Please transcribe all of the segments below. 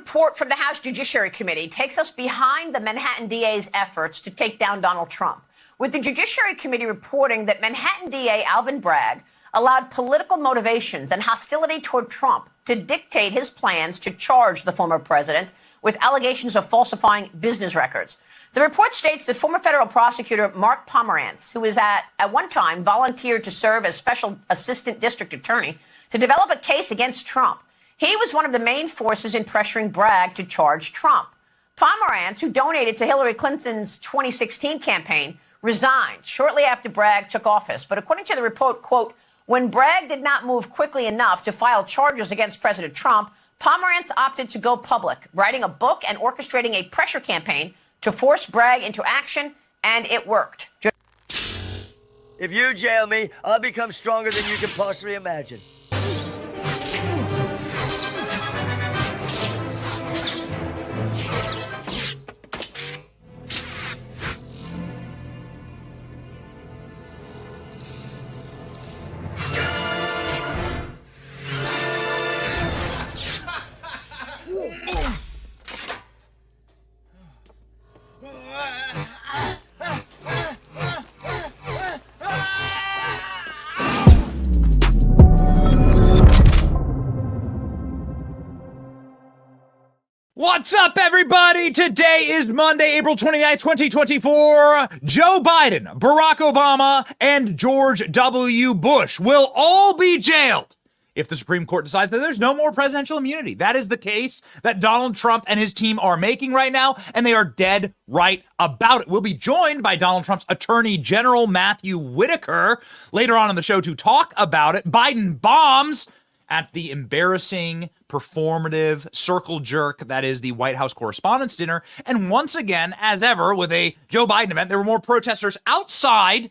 report from the House Judiciary Committee takes us behind the Manhattan DA's efforts to take down Donald Trump, with the Judiciary Committee reporting that Manhattan DA Alvin Bragg allowed political motivations and hostility toward Trump to dictate his plans to charge the former president with allegations of falsifying business records. The report states that former federal prosecutor Mark Pomerantz, who was at one time volunteered to serve as special assistant district attorney to develop a case against Trump, he was one of the main forces in pressuring Bragg to charge Trump. Pomerantz, who donated to Hillary Clinton's 2016 campaign, resigned shortly after Bragg took office. But according to the report, quote, when Bragg did not move quickly enough to file charges against President Trump, Pomerantz opted to go public, writing a book and orchestrating a pressure campaign to force Bragg into action, and it worked. If you jail me, I'll become stronger than you can possibly imagine. What's up, everybody? Today is Monday, April 29th, 2024. Joe Biden, Barack Obama, and George W. Bush will all be jailed if the Supreme Court decides that there's no more presidential immunity. That is the case that Donald Trump and his team are making right now, and they are dead right about it. We'll be joined by Donald Trump's Attorney General Matthew Whitaker later on in the show to talk about it. Biden bombs at the embarrassing, performative circle jerk that is the White House Correspondents' Dinner. And once again, as ever, with a Joe Biden event, there were more protesters outside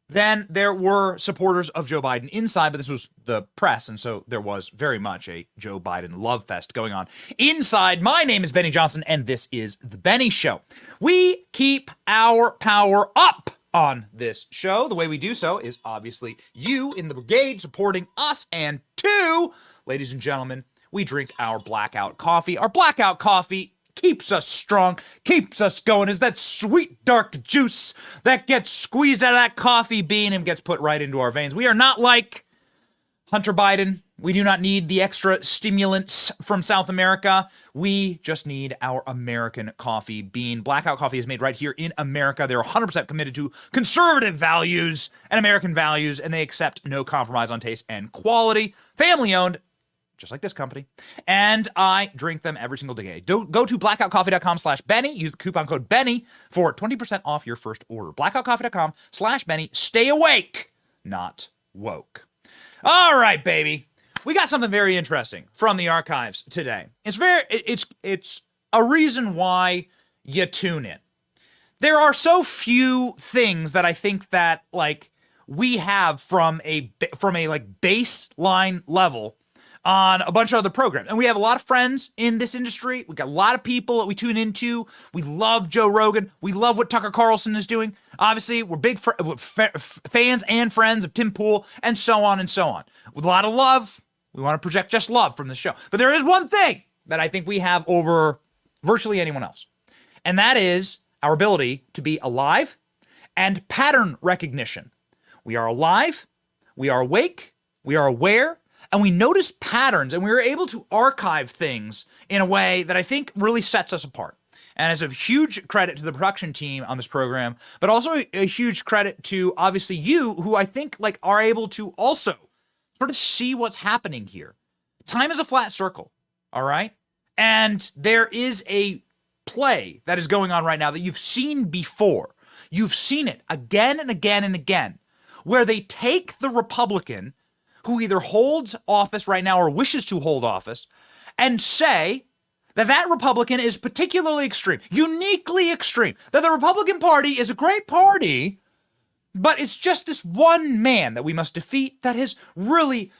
than there were supporters of Joe Biden inside, but this was the press, and so there was very much a Joe Biden love fest going on inside. My name is Benny Johnson, and this is The Benny Show. We keep our power up on this show. The way we do so is obviously you in the brigade supporting us, and two, ladies and gentlemen, we drink our blackout coffee. Our blackout coffee keeps us strong, keeps us going, is that sweet dark juice that gets squeezed out of that coffee bean and gets put right into our veins. We are not like Hunter Biden. We do not need the extra stimulants from South America. We just need our American coffee bean. Blackout coffee is made right here in America. They're 100% committed to conservative values and American values, and they accept no compromise on taste and quality. Family owned, just like this company, and I drink them every single day. Go to blackoutcoffee.com/Benny. Use the coupon code Benny for 20% off your first order. Blackoutcoffee.com/Benny. Stay awake, not woke. All right, baby. We got something very interesting from the archives today. It's a reason why you tune in. There are so few things that I think that like we have from a like baseline level on a bunch of other programs. And we have a lot of friends in this industry. We got a lot of people that we tune into. We love Joe Rogan. We love what Tucker Carlson is doing. Obviously, we're big fans and friends of Tim Pool, and so on and so on. With a lot of love, we want to project just love from the show. But there is one thing that I think we have over virtually anyone else, and that is our ability to be alive and pattern recognition. We are alive, we are awake, we are aware, and we notice patterns, and we were able to archive things in a way that I think really sets us apart. And it's a huge credit to the production team on this program, but also a huge credit to obviously you, who I think like are able to also sort of see what's happening here. Time is a flat circle, all right? And there is a play that is going on right now that you've seen before. You've seen it again and again and again, where they take the Republican who either holds office right now or wishes to hold office, and say that that Republican is particularly extreme, uniquely extreme, that the Republican Party is a great party, but it's just this one man that we must defeat that has really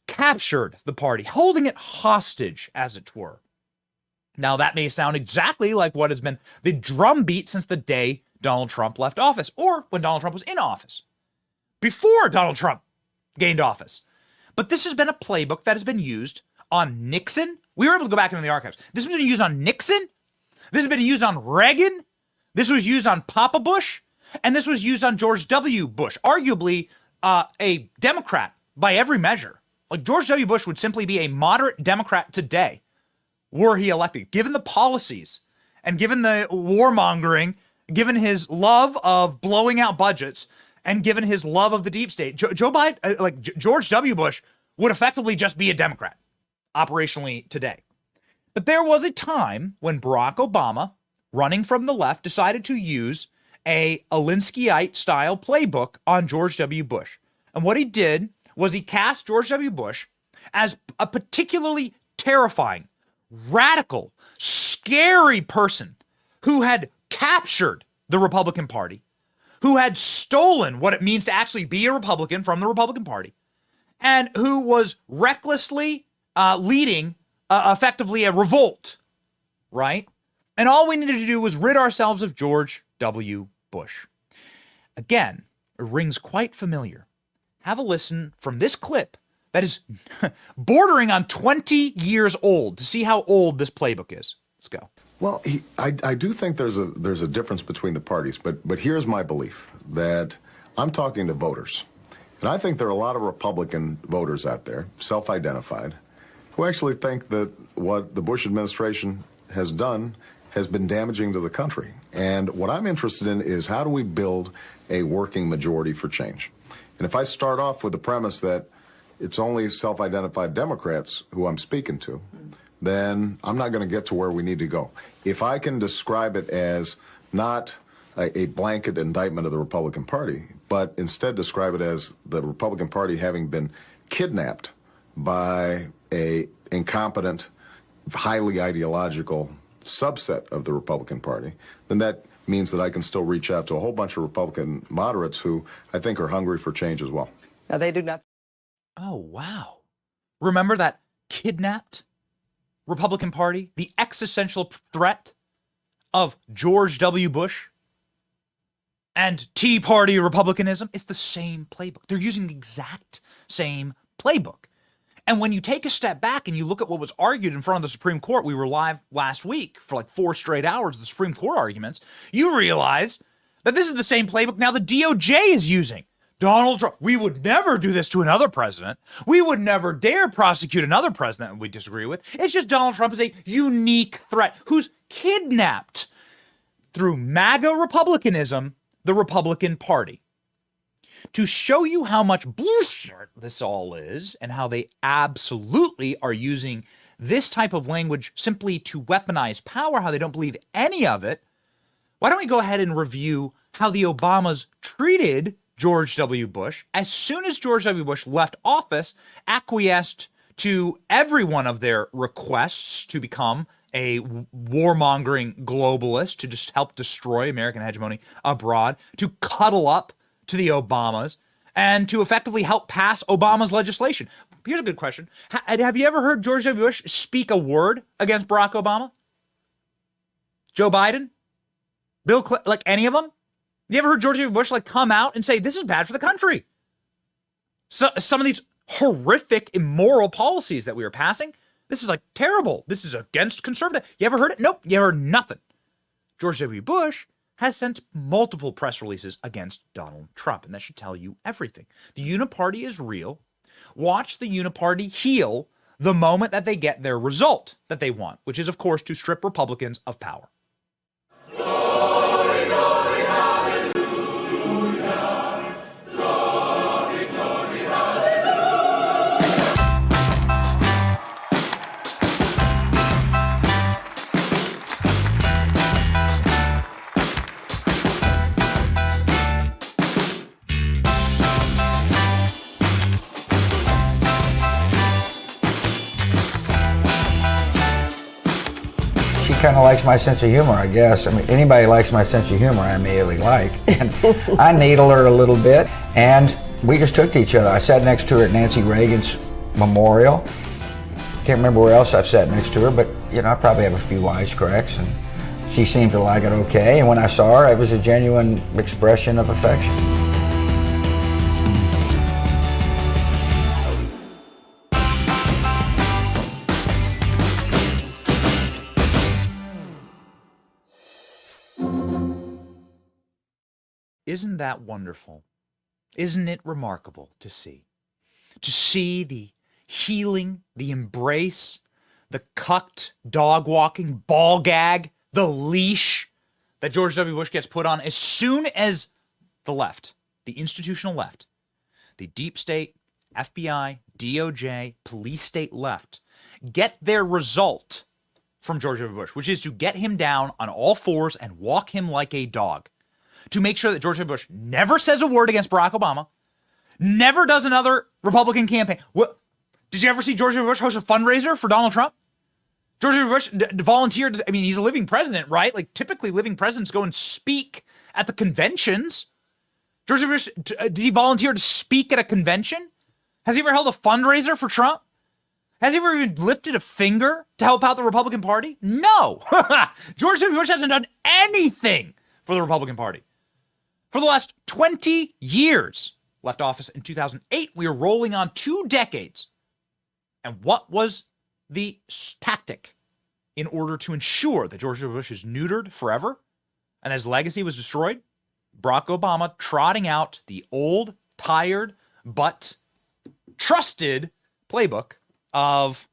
captured the party, holding it hostage, as it were. Now, that may sound exactly like what has been the drumbeat since the day Donald Trump left office, or when Donald Trump was in office, before Donald Trump gained office. But this has been a playbook that has been used on Nixon. We were able to go back into the archives. This has been used on Nixon. This has been used on Reagan. This was used on Papa Bush. And this was used on George W. Bush, arguably a Democrat by every measure. Like George W. Bush would simply be a moderate Democrat today were he elected, given the policies and given the warmongering, given his love of blowing out budgets, and given his love of the deep state. Joe Biden, George W. Bush would effectively just be a Democrat operationally today. But there was a time when Barack Obama, running from the left, decided to use a Alinskyite style playbook on George W. Bush. And what he did was he cast George W. Bush as a particularly terrifying, radical, scary person who had captured the Republican Party, who had stolen what it means to actually be a Republican from the Republican Party, and who was recklessly leading effectively a revolt, right? And all we needed to do was rid ourselves of George W. Bush. Again, it rings quite familiar. Have a listen from this clip that is bordering on 20 years old to see how old this playbook is. Let's go. Well, I do think there's a difference between the parties, but here's my belief, that I'm talking to voters. And I think there are a lot of Republican voters out there, self-identified, who actually think that what the Bush administration has done has been damaging to the country. And what I'm interested in is how do we build a working majority for change? And if I start off with the premise that it's only self-identified Democrats who I'm speaking to, then I'm not going to get to where we need to go. If I can describe it as not a blanket indictment of the Republican Party, but instead describe it as the Republican Party having been kidnapped by a incompetent, highly ideological subset of the Republican Party, then that means that I can still reach out to a whole bunch of Republican moderates who I think are hungry for change as well. Now, they do not. Oh, wow. Remember that kidnapped Republican Party, the existential threat of George W. Bush and Tea Party Republicanism? It's the same playbook. They're using the exact same playbook. And when you take a step back and you look at what was argued in front of the Supreme Court, we were live last week for like 4 straight hours of the Supreme Court arguments, you realize that this is the same playbook now the DOJ is using. Donald Trump, we would never do this to another president. We would never dare prosecute another president we disagree with. It's just Donald Trump is a unique threat who's kidnapped through MAGA Republicanism, the Republican Party. To show you how much bullshit this all is and how they absolutely are using this type of language simply to weaponize power, how they don't believe any of it, why don't we go ahead and review how the Obamas treated George W. Bush as soon as George W. Bush left office, acquiesced to every one of their requests to become a warmongering globalist, to just help destroy American hegemony abroad, to cuddle up to the Obamas, and to effectively help pass Obama's legislation. Here's a good question. Have you ever heard George W. Bush speak a word against Barack Obama? Joe Biden? Bill Clinton? Like any of them? You ever heard George W. Bush come out and say, this is bad for the country? So, some of these horrific, immoral policies that we are passing, this is terrible. This is against conservative. You ever heard it? Nope. You heard nothing. George W. Bush has sent multiple press releases against Donald Trump, and that should tell you everything. The uni-party is real. Watch the uni-party heal the moment that they get their result that they want, which is, of course, to strip Republicans of power. Glory, glory, hallelujah. Glory, glory, hallelujah. She kind of likes my sense of humor, I guess. I mean, anybody likes my sense of humor, I immediately like. And I needle her a little bit, and we just took to each other. I sat next to her at Nancy Reagan's memorial. Can't remember where else I've sat next to her, but I probably have a few wisecracks, and she seemed to like it okay. And when I saw her, it was a genuine expression of affection. Isn't that wonderful? Isn't it remarkable to see? To see the healing, the embrace, the cucked, dog-walking, ball gag, the leash that George W. Bush gets put on as soon as the left, the institutional left, the deep state, FBI, DOJ, police state left, get their result from George W. Bush, which is to get him down on all fours and walk him like a dog, to make sure that George W. Bush never says a word against Barack Obama, never does another Republican campaign. What? Did you ever see George W. Bush host a fundraiser for Donald Trump? George W. Bush volunteered. I mean, he's a living president, right? Like, typically living presidents go and speak at the conventions. George W. Bush, did he volunteer to speak at a convention? Has he ever held a fundraiser for Trump? Has he ever even lifted a finger to help out the Republican Party? No. George W. Bush hasn't done anything for the Republican Party. For the last 20 years, left office in 2008, we are rolling on 2 decades. And what was the tactic in order to ensure that George W. Bush is neutered forever and his legacy was destroyed? Barack Obama trotting out the old, tired, but trusted playbook of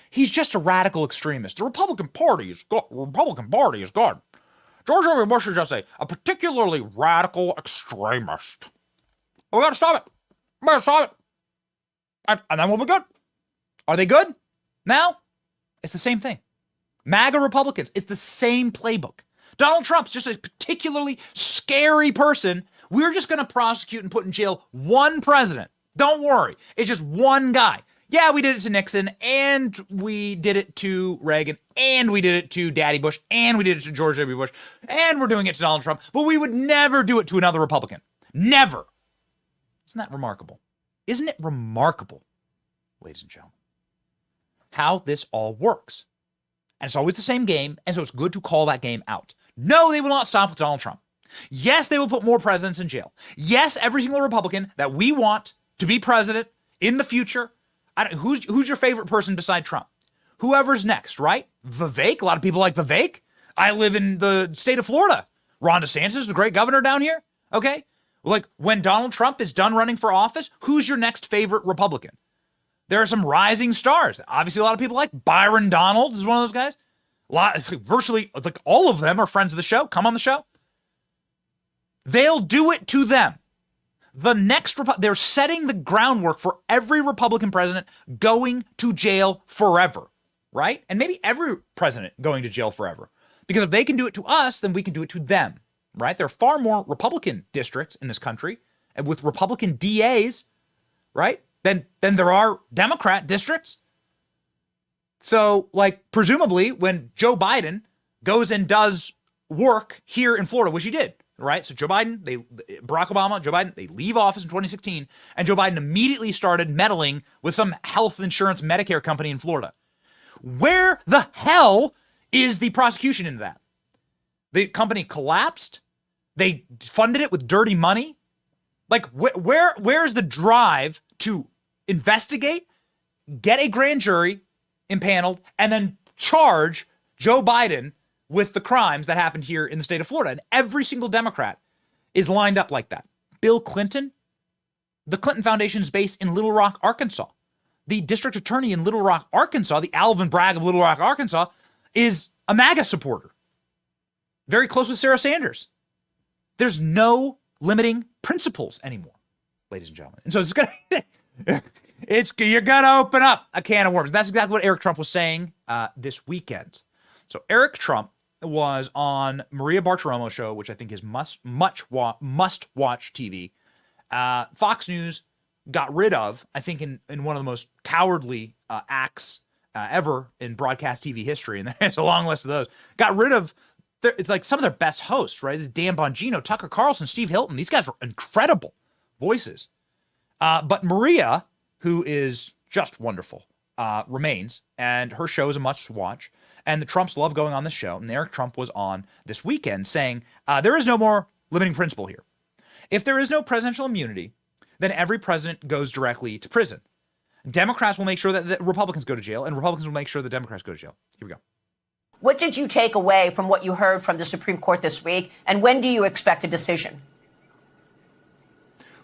he's just a radical extremist. The Republican Party is good. George W. Bush is just a particularly radical extremist. We gotta stop it. We gotta stop it. And then we'll be good. Are they good? Now, it's the same thing. MAGA Republicans, it's the same playbook. Donald Trump's just a particularly scary person. We're just going to prosecute and put in jail one president. Don't worry. It's just one guy. Yeah, we did it to Nixon, and we did it to Reagan, and we did it to Daddy Bush, and we did it to George W. Bush, and we're doing it to Donald Trump, but we would never do it to another Republican. Never. Isn't that remarkable? Isn't it remarkable, ladies and gentlemen, how this all works? And it's always the same game, and so it's good to call that game out. No, they will not stop with Donald Trump. Yes, they will put more presidents in jail. Yes, every single Republican that we want to be president in the future, who's your favorite person beside Trump? Whoever's next, right? Vivek, a lot of people like Vivek. I live in the state of Florida. Ron DeSantis is the great governor down here, okay? Like, when Donald Trump is done running for office, who's your next favorite Republican? There are some rising stars. Obviously, a lot of people like Byron Donalds is one of those guys. Virtually, like, all of them are friends of the show. Come on the show. They'll do it to them. They're setting the groundwork for every Republican president going to jail forever, right? And maybe every president going to jail forever. Because if they can do it to us, then we can do it to them, right? There are far more Republican districts in this country, and with Republican DAs, right, than there are Democrat districts. So, like, presumably, when Joe Biden goes and does work here in Florida, which he did, right? So Barack Obama, Joe Biden, they leave office in 2016, and Joe Biden immediately started meddling with some health insurance Medicare company in Florida. Where the hell is the prosecution into that? The company collapsed. They funded it with dirty money. Like, where's the drive to investigate, get a grand jury impaneled, and then charge Joe Biden with the crimes that happened here in the state of Florida? And every single Democrat is lined up like that. Bill Clinton, the Clinton Foundation is based in Little Rock, Arkansas. The district attorney in Little Rock, Arkansas, the Alvin Bragg of Little Rock, Arkansas, is a MAGA supporter. Very close with Sarah Sanders. There's no limiting principles anymore, ladies and gentlemen. And so you're gonna open up a can of worms. That's exactly what Eric Trump was saying this weekend. So Eric Trump was on Maria Bartiromo's show, which I think is must-watch TV. Fox News got rid of, I think, in one of the most cowardly acts ever in broadcast TV history, and there's a long list of those. Got rid of, it's like some of their best hosts, right? It's Dan Bongino, Tucker Carlson, Steve Hilton. These guys were incredible voices. But Maria, who is just wonderful, remains, and her show is a must-watch. And the Trumps love going on the show. And Eric Trump was on this weekend saying, there is no more limiting principle here. If there is no presidential immunity, then every president goes directly to prison. Democrats will make sure that the Republicans go to jail, and Republicans will make sure the Democrats go to jail. Here we go. What did you take away from what you heard from the Supreme Court this week, and when do you expect a decision?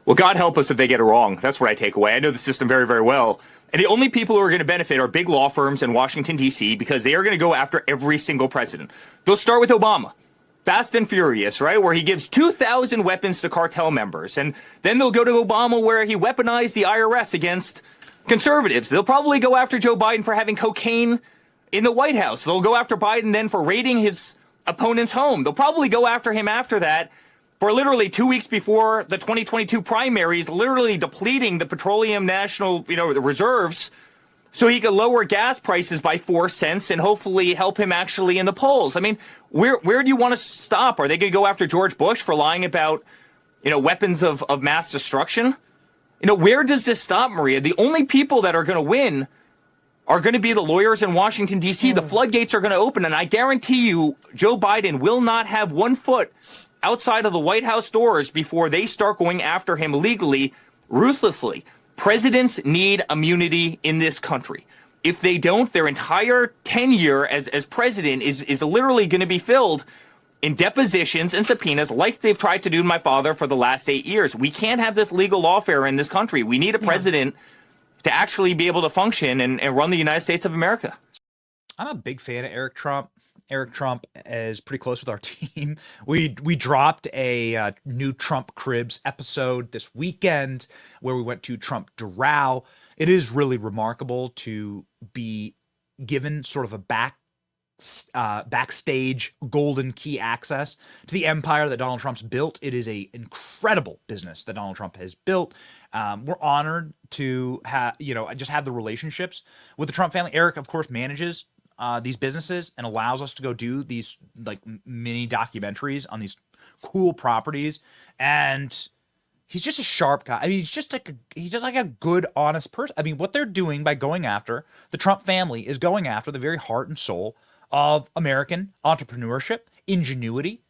Well, God help us if they get it wrong. That's what I take away. I know the system very, very well. And the only people who are going to benefit are big law firms in Washington, D.C., because they are going to go after every single president. They'll start with Obama. Fast and Furious, right? Where he gives 2,000 weapons to cartel members. And then they'll go to Obama where he weaponized the IRS against conservatives. They'll probably go after Joe Biden for having cocaine in the White House. They'll go after Biden then for raiding his opponent's home. They'll probably go after him after that for literally 2 weeks before the 2022 primaries, literally depleting the petroleum national, the reserves so he could lower gas prices by 4 cents and hopefully help him actually in the polls. I mean, where do you want to stop? Are they going to go after George Bush for lying about, weapons of mass destruction? Where does this stop, Maria? The only people that are going to win are going to be the lawyers in Washington, D.C. The floodgates are going to open, and I guarantee you Joe Biden will not have 1 foot outside of the White House doors before they start going after him legally, ruthlessly. Presidents need immunity in this country. If they don't, their entire tenure as president is literally going to be filled in depositions and subpoenas like they've tried to do to my father for the last 8 years. We can't have this legal lawfare in this country. We need a president to actually be able to function and run the United States of America. I'm a big fan of Eric Trump. Eric Trump is pretty close with our team. We dropped a new Trump Cribs episode this weekend where we went to Trump Doral. It is really remarkable to be given sort of a backstage golden key access to the empire that Donald Trump's built. It is a incredible business that Donald Trump has built. We're honored to have the relationships with the Trump family. Eric, of course, manages these businesses and allows us to go do these like mini documentaries on these cool properties. And he's just a sharp guy. I mean, he's just like a good, honest person. I mean, what they're doing by going after the Trump family is going after the very heart and soul of American entrepreneurship, ingenuity,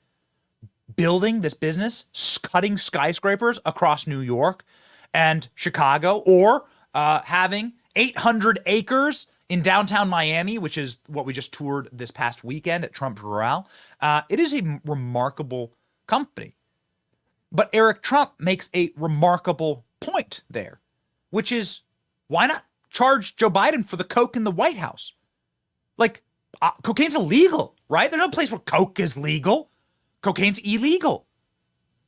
building this business, cutting skyscrapers across New York and Chicago, or having 800 acres in downtown Miami, which is what we just toured this past weekend at Trump Doral. It is a remarkable company. But Eric Trump makes a remarkable point there, which is, why not charge Joe Biden for the coke in the White House? Like, cocaine's illegal, right? There's no place where coke is legal. Cocaine's illegal.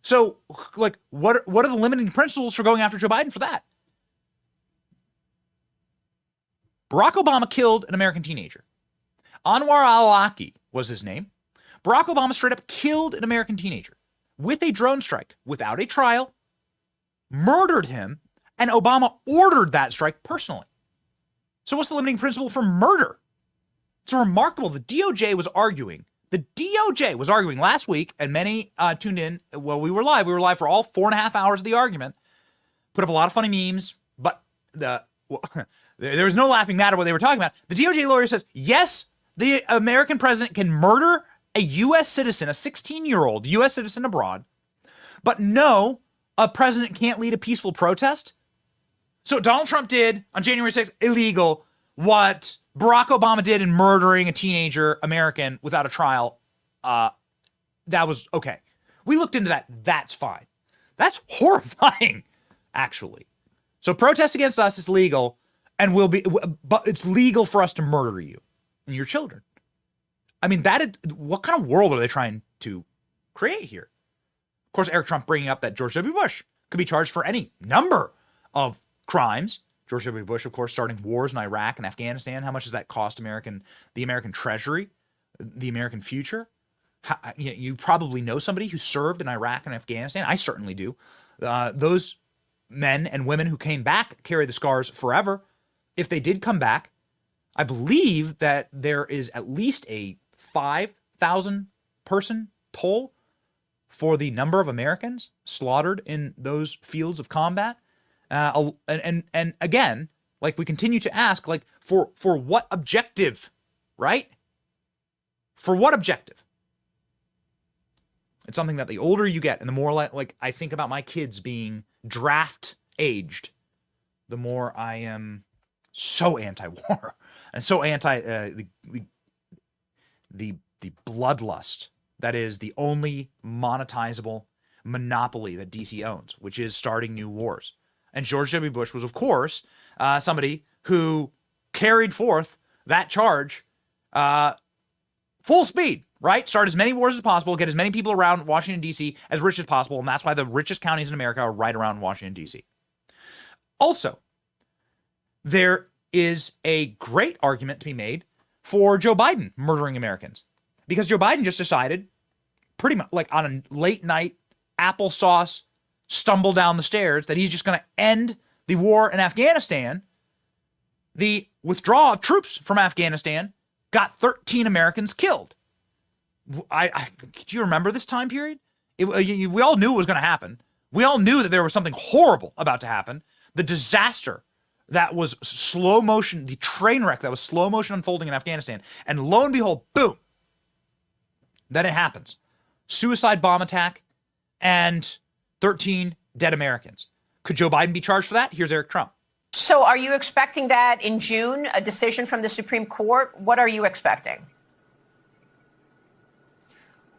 So, like, what are the limiting principles for going after Joe Biden for that? Barack Obama killed an American teenager. Anwar al-Awlaki was his name. Barack Obama straight up killed an American teenager with a drone strike, without a trial, murdered him, and Obama ordered that strike personally. So what's the limiting principle for murder? It's remarkable. The DOJ was arguing last week, and many tuned in. Well, we were live. We were live for all 4.5 hours of the argument. Put up a lot of funny memes, but there was no laughing matter what they were talking about. The DOJ lawyer says, yes, the American president can murder a U.S. citizen, a 16-year-old U.S. citizen abroad, but no, a president can't lead a peaceful protest. So Donald Trump did on January 6th, illegal, what Barack Obama did in murdering a teenager American without a trial. That was okay. We looked into that. That's fine. That's horrifying, actually. So protest against us is legal, and but it's legal for us to murder you and your children. I mean, what kind of world are they trying to create here? Of course, Eric Trump bringing up that George W. Bush could be charged for any number of crimes. George W. Bush, of course, starting wars in Iraq and Afghanistan. How much does that cost the American treasury, the American future? You probably know somebody who served in Iraq and Afghanistan. I certainly do. Those men and women who came back carry the scars forever. If they did come back, I believe that there is at least a 5,000 person toll for the number of Americans slaughtered in those fields of combat. And again, like we continue to ask, like for what objective, right? For what objective? It's something that the older you get and the more like I think about my kids being draft aged, the more I am so anti-war and so anti the bloodlust that is the only monetizable monopoly that DC owns, which is starting new wars. And George W. Bush was, of course, somebody who carried forth that charge full speed, right? Start as many wars as possible, get as many people around Washington, D.C. as rich as possible, and that's why the richest counties in America are right around Washington, D.C. Also, there is a great argument to be made for Joe Biden murdering Americans, because Joe Biden just decided, pretty much like on a late night applesauce stumble down the stairs, that he's just going to end the war in Afghanistan. The withdrawal of troops from Afghanistan got 13 Americans killed. Do you remember this time period? We all knew it was going to happen. We all knew that there was something horrible about to happen. The disaster that was slow motion, the train wreck that was slow motion unfolding in Afghanistan. And lo and behold, boom, then it happens. Suicide bomb attack and 13 dead Americans. Could Joe Biden be charged for that? Here's Eric Trump. So are you expecting that in June, a decision from the Supreme Court? What are you expecting?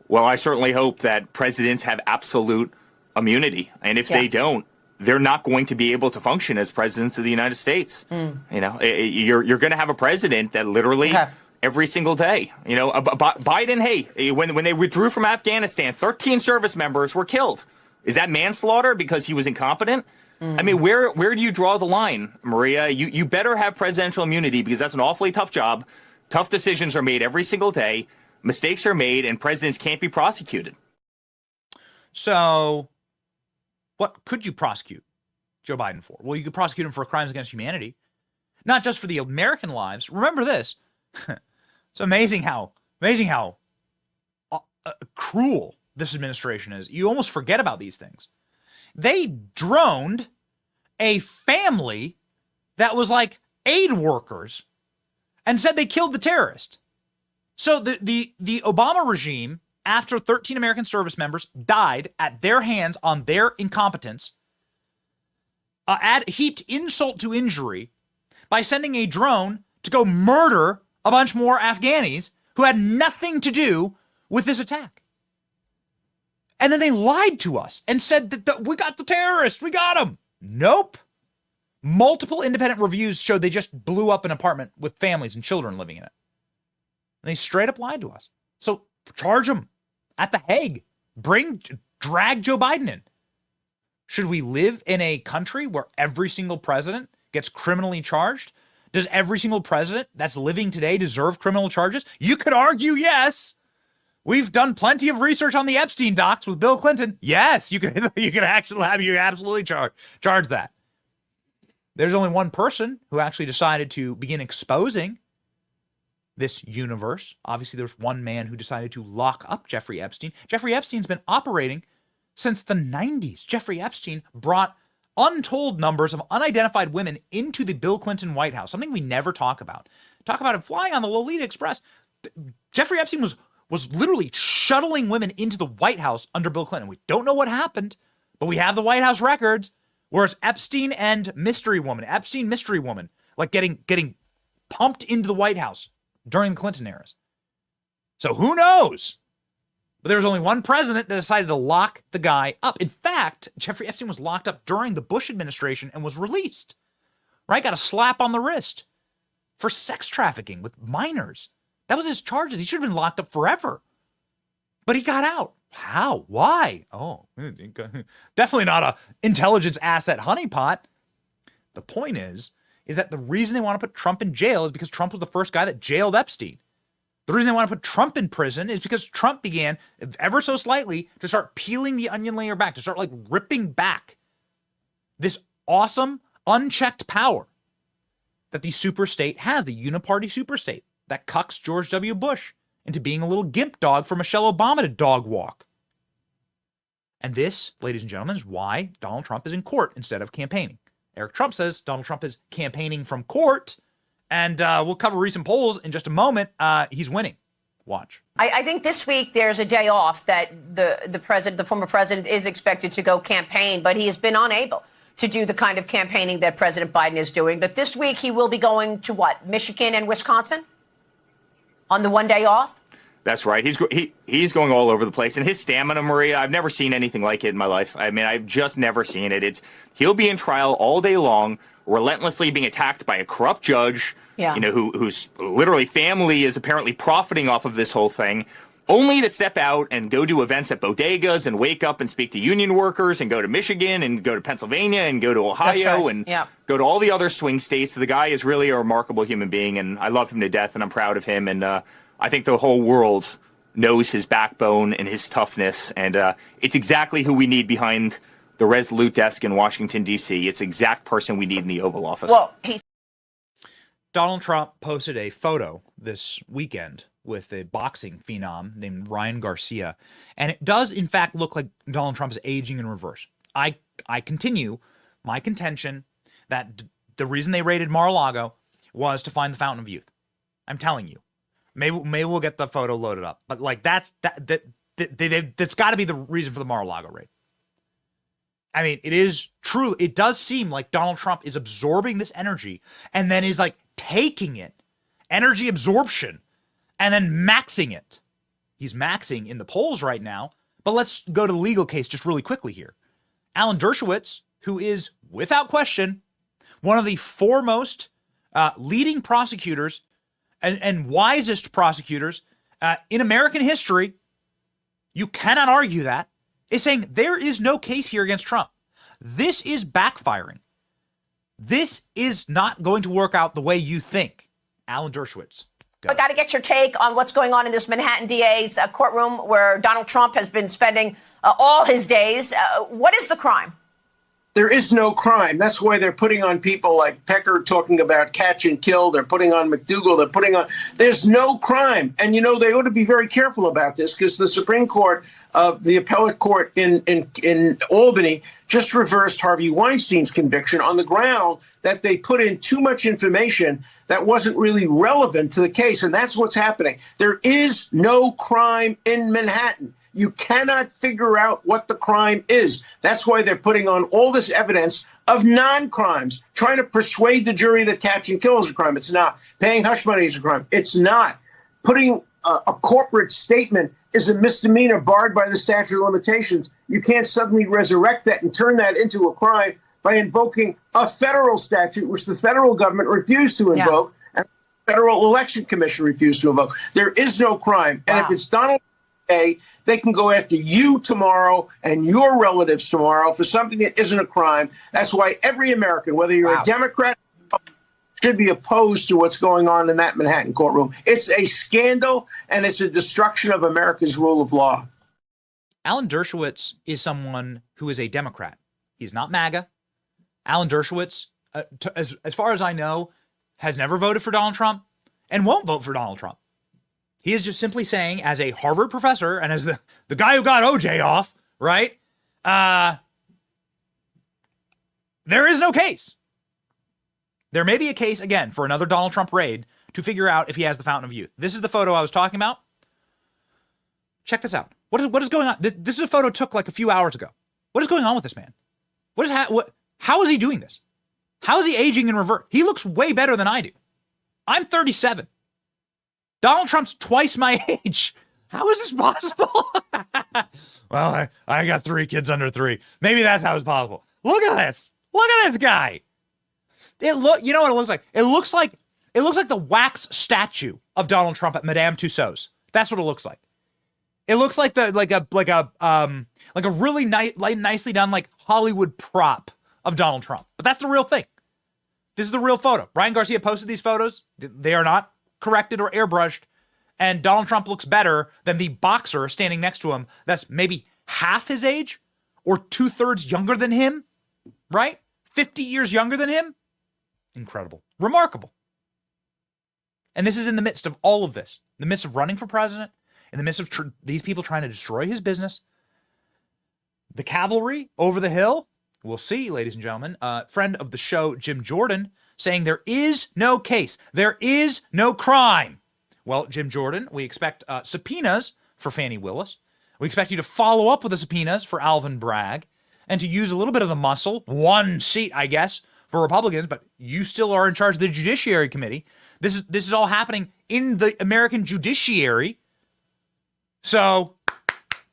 Well, I certainly hope that presidents have absolute immunity. And if they don't, they're not going to be able to function as presidents of the United States. You know, you're going to have a president that literally every single day, you know, Biden, hey, when they withdrew from Afghanistan, 13 service members were killed. Is that manslaughter because he was incompetent? I mean, where do you draw the line, Maria? You better have presidential immunity, because that's an awfully tough job. Tough decisions are made every single day. Mistakes are made, and presidents can't be prosecuted. So what could you prosecute Joe Biden for? Well, you could prosecute him for crimes against humanity, not just for the American lives. Remember this. It's amazing how cruel this administration is. You almost forget about these things. They droned a family that was like aid workers and said they killed the terrorist. So the Obama regime, after 13 American service members died at their hands on their incompetence, heaped insult to injury by sending a drone to go murder a bunch more Afghanis who had nothing to do with this attack. And then they lied to us and said that we got the terrorists, we got them. Nope. Multiple independent reviews showed they just blew up an apartment with families and children living in it. And they straight up lied to us. So charge them at The Hague. Drag Joe Biden in. Should we live in a country where every single president gets criminally charged? Does every single president that's living today deserve criminal charges? You could argue yes. We've done plenty of research on the Epstein docs with Bill Clinton. Yes, you can absolutely charge that. There's only one person who actually decided to begin exposing this universe. Obviously, there's one man who decided to lock up Jeffrey Epstein. Jeffrey Epstein's been operating since the 90s. Jeffrey Epstein brought untold numbers of unidentified women into the Bill Clinton White House, something we never talk about. Talk about him flying on the Lolita Express. Jeffrey Epstein was literally shuttling women into the White House under Bill Clinton. We don't know what happened, but we have the White House records where it's Epstein and mystery woman, like getting pumped into the White House during the Clinton eras. So who knows? But there was only one president that decided to lock the guy up. In fact, Jeffrey Epstein was locked up during the Bush administration and was released, right? Got a slap on the wrist for sex trafficking with minors. That was his charges. He should have been locked up forever. But he got out. How? Why? Oh, definitely not a intelligence asset honeypot. The point is that the reason they want to put Trump in jail is because Trump was the first guy that jailed Epstein. The reason they want to put Trump in prison is because Trump began, ever so slightly, to start peeling the onion layer back, to start like ripping back this awesome, unchecked power that the superstate has, the uni-party superstate that cucks George W. Bush into being a little gimp dog for Michelle Obama to dog walk. And this, ladies and gentlemen, is why Donald Trump is in court instead of campaigning. Eric Trump says Donald Trump is campaigning from court, and we'll cover recent polls in just a moment. He's winning. Watch. I think this week there's a day off that the former president is expected to go campaign, but he has been unable to do the kind of campaigning that President Biden is doing. But this week he will be going to what? Michigan and Wisconsin? On the one day off? That's right. He's going all over the place, and his stamina, Maria, I've never seen anything like it in my life. I mean, I've just never seen it. He'll be in trial all day long, relentlessly being attacked by a corrupt judge, whose literally family is apparently profiting off of this whole thing, only to step out and go do events at bodegas and wake up and speak to union workers and go to Michigan and go to Pennsylvania and go to Ohio and go to all the other swing states. The guy is really a remarkable human being, and I love him to death, and I'm proud of him, and I think the whole world knows his backbone and his toughness, and it's exactly who we need behind the Resolute desk in Washington, D.C. It's the exact person we need in the Oval Office. Well, Donald Trump posted a photo this weekend with a boxing phenom named Ryan Garcia, and it does, in fact, look like Donald Trump is aging in reverse. I continue my contention that the reason they raided Mar-a-Lago was to find the Fountain of Youth. I'm telling you. Maybe we'll get the photo loaded up, but like that's got to be the reason for the Mar-a-Lago raid. I mean, it is true. It does seem like Donald Trump is absorbing this energy and then is like taking it, energy absorption, and then maxing it. He's maxing in the polls right now. But let's go to the legal case just really quickly here. Alan Dershowitz, who is without question one of the foremost leading prosecutors and wisest prosecutors in American history, you cannot argue that, is saying there is no case here against Trump. This is backfiring. This is not going to work out the way you think. Alan Dershowitz. I got to get your take on what's going on in this Manhattan DA's courtroom where Donald Trump has been spending all his days. What is the crime? There is no crime. That's why they're putting on people like Pecker talking about catch and kill. They're putting on McDougal. There's no crime. And, they ought to be very careful about this because the Supreme Court, the appellate court in Albany, just reversed Harvey Weinstein's conviction on the ground that they put in too much information that wasn't really relevant to the case. And that's what's happening. There is no crime in Manhattan. You cannot figure out what the crime is. That's why they're putting on all this evidence of non-crimes, trying to persuade the jury that catch and kill is a crime. It's not. Paying hush money is a crime. It's not. Putting a corporate statement is a misdemeanor barred by the statute of limitations. You can't suddenly resurrect that and turn that into a crime by invoking a federal statute, which the federal government refused to invoke, and the Federal Election Commission refused to invoke. There is no crime. And if it's Donald Trump, they can go after you tomorrow and your relatives tomorrow for something that isn't a crime. That's why every American, whether you're a Democrat, should be opposed to what's going on in that Manhattan courtroom. It's a scandal, and it's a destruction of America's rule of law. Alan Dershowitz is someone who is a Democrat. He's not MAGA. Alan Dershowitz, as far as I know, has never voted for Donald Trump and won't vote for Donald Trump. He is just simply saying, as a Harvard professor and as the guy who got OJ off, right? There is no case. There may be a case, again, for another Donald Trump raid to figure out if he has the Fountain of Youth. This is the photo I was talking about. Check this out. What is going on? This is a photo took like a few hours ago. What is going on with this man? How is he doing this? How is he aging in reverse? He looks way better than I do. I'm 37. Donald Trump's twice my age. How is this possible? Well, I got 3 kids under 3. Maybe that's how it's possible. Look at this. Look at this guy. You know what it looks like? It looks like the wax statue of Donald Trump at Madame Tussauds. That's what it looks like. It looks like a really nicely done like Hollywood prop of Donald Trump. But that's the real thing. This is the real photo. Ryan Garcia posted these photos. They are not corrected or airbrushed, and Donald Trump looks better than the boxer standing next to him that's maybe half his age or 2/3 younger than him, right? 50 years younger than him. Incredible. Remarkable. And this is in the midst of all of this, in the midst of running for president, in the midst of these people trying to destroy his business. The cavalry over the hill, we'll see, ladies and gentlemen. Friend of the show, Jim Jordan, saying there is no case. There is no crime. Well, Jim Jordan, we expect subpoenas for Fani Willis. We expect you to follow up with the subpoenas for Alvin Bragg and to use a little bit of the muscle, 1 seat, I guess, for Republicans, but you still are in charge of the Judiciary Committee. This is all happening in the American judiciary, So,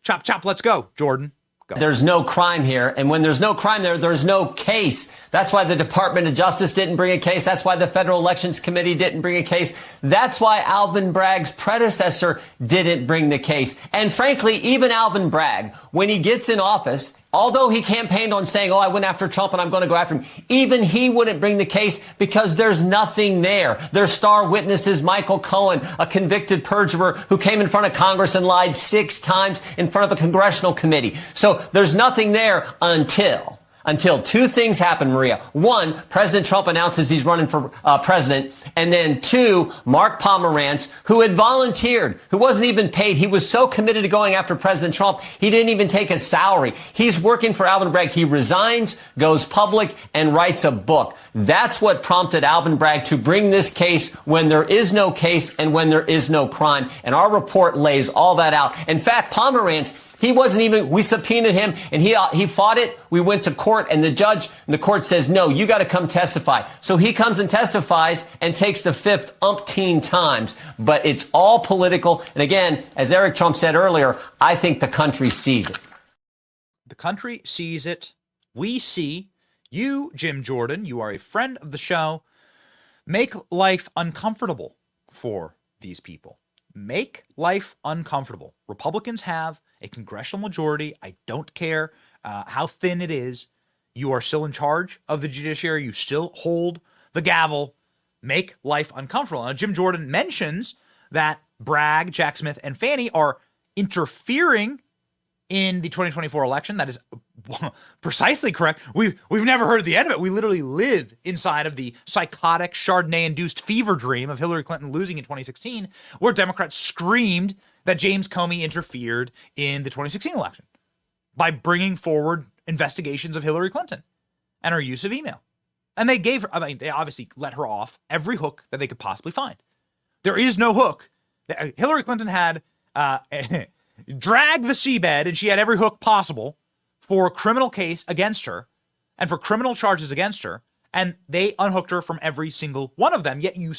chop, chop, let's go, Jordan. Go. There's no crime here. And when there's no crime there's no case. That's why the Department of Justice didn't bring a case. That's why the Federal Elections Committee didn't bring a case. That's why Alvin Bragg's predecessor didn't bring the case. And frankly, even Alvin Bragg, when he gets in office, although he campaigned on saying, I went after Trump and I'm going to go after him, even he wouldn't bring the case because there's nothing there. Their star witnesses, Michael Cohen, a convicted perjurer who came in front of Congress and lied 6 times in front of a congressional committee. So there's nothing there until 2 things happen, Maria. 1, President Trump announces he's running for president. And then 2, Mark Pomerantz, who had volunteered, who wasn't even paid. He was so committed to going after President Trump, he didn't even take a salary. He's working for Alvin Bragg. He resigns, goes public, and writes a book. That's what prompted Alvin Bragg to bring this case when there is no case and when there is no crime. And our report lays all that out. In fact, Pomerantz, he wasn't even, we subpoenaed him and he fought it. We went to court and the court says, no, you got to come testify. So he comes and testifies and takes the 5th umpteen times. But it's all political. And again, as Eric Trump said earlier, I think the country sees it. The country sees it. We see you, Jim Jordan. You are a friend of the show. Make life uncomfortable for these people. Make life uncomfortable. Republicans have a congressional majority. I don't care how thin it is. You are still in charge of the judiciary. You still hold the gavel. Make life uncomfortable. Now, Jim Jordan mentions that Bragg, Jack Smith, and Fani are interfering in the 2024 election. That is precisely correct. We've never heard the end of it. We literally live inside of the psychotic Chardonnay-induced fever dream of Hillary Clinton losing in 2016, where Democrats screamed that James Comey interfered in the 2016 election by bringing forward investigations of Hillary Clinton and her use of email. And they they obviously let her off every hook that they could possibly find. There is no hook. Hillary Clinton had dragged the seabed, and she had every hook possible for a criminal case against her and for criminal charges against her, and they unhooked her from every single one of them, yet you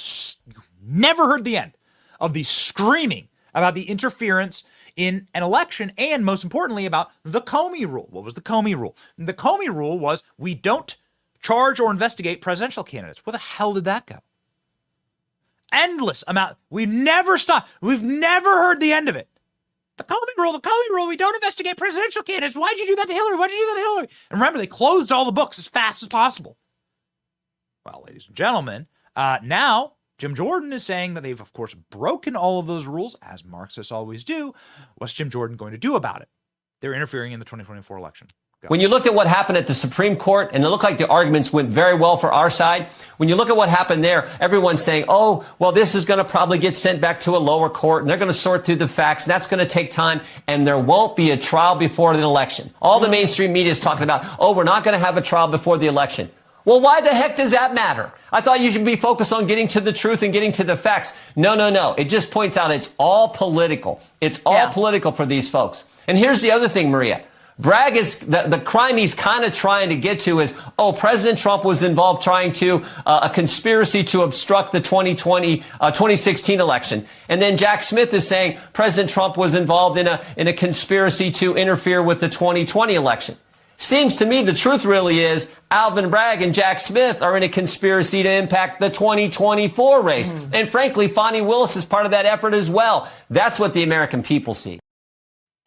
never heard the end of the screaming about the interference in an election, and most importantly, about the Comey rule. What was the Comey rule? The Comey rule was we don't charge or investigate presidential candidates. Where the hell did that go? Endless amount. We've never stopped. We've never heard the end of it. The Comey rule, we don't investigate presidential candidates. Why'd you do that to Hillary? Why'd you do that to Hillary? And remember, they closed all the books as fast as possible. Well, ladies and gentlemen, now Jim Jordan is saying that they've, of course, broken all of those rules, as Marxists always do. What's Jim Jordan going to do about it? They're interfering in the 2024 election. Go. When you looked at what happened at the Supreme Court, and it looked like the arguments went very well for our side, when you look at what happened there, everyone's saying, oh, well, this is going to probably get sent back to a lower court, and they're going to sort through the facts, and that's going to take time, and there won't be a trial before the election. All the mainstream media is talking about, oh, we're not going to have a trial before the election. Well, why the heck does that matter? I thought you should be focused on getting to the truth and getting to the facts. No. It just points out it's all political. It's all political for these folks. And here's the other thing, Maria. Bragg is the crime he's kind of trying to get to is, President Trump was involved trying to a conspiracy to obstruct the 2016 election. And then Jack Smith is saying President Trump was involved in a conspiracy to interfere with the 2020 election. Seems to me the truth really is Alvin Bragg and Jack Smith are in a conspiracy to impact the 2024 race. And frankly, Fani Willis is part of that effort as well. That's what the American people see.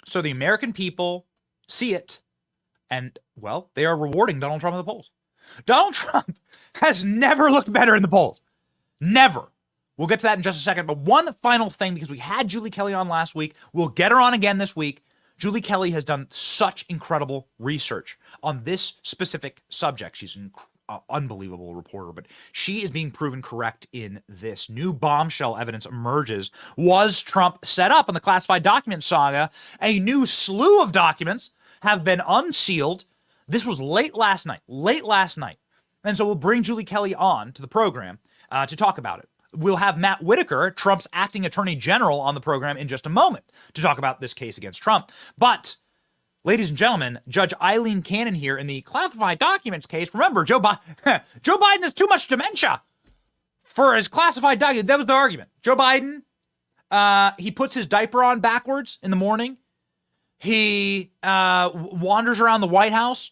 So the American people see it, and, well, they are rewarding Donald Trump in the polls. Donald Trump has never looked better in the polls. Never. We'll get to that in just a second. But one final thing, because we had Julie Kelly on last week. We'll get her on again this week. Julie Kelly has done such incredible research on this specific subject. She's an unbelievable reporter, but she is being proven correct in this. New bombshell evidence emerges. Was Trump set up in the classified document saga? A new slew of documents have been unsealed. This was late last night. And so we'll bring Julie Kelly on to the program to talk about it. We'll have Matt Whitaker, Trump's acting attorney general, on the program in just a moment to talk about this case against Trump. But, ladies and gentlemen, Judge Eileen Cannon here in the classified documents case. Remember, Joe Biden has too much dementia for his classified documents. That was the argument. Joe Biden He puts his diaper on backwards in the morning. He wanders around the White House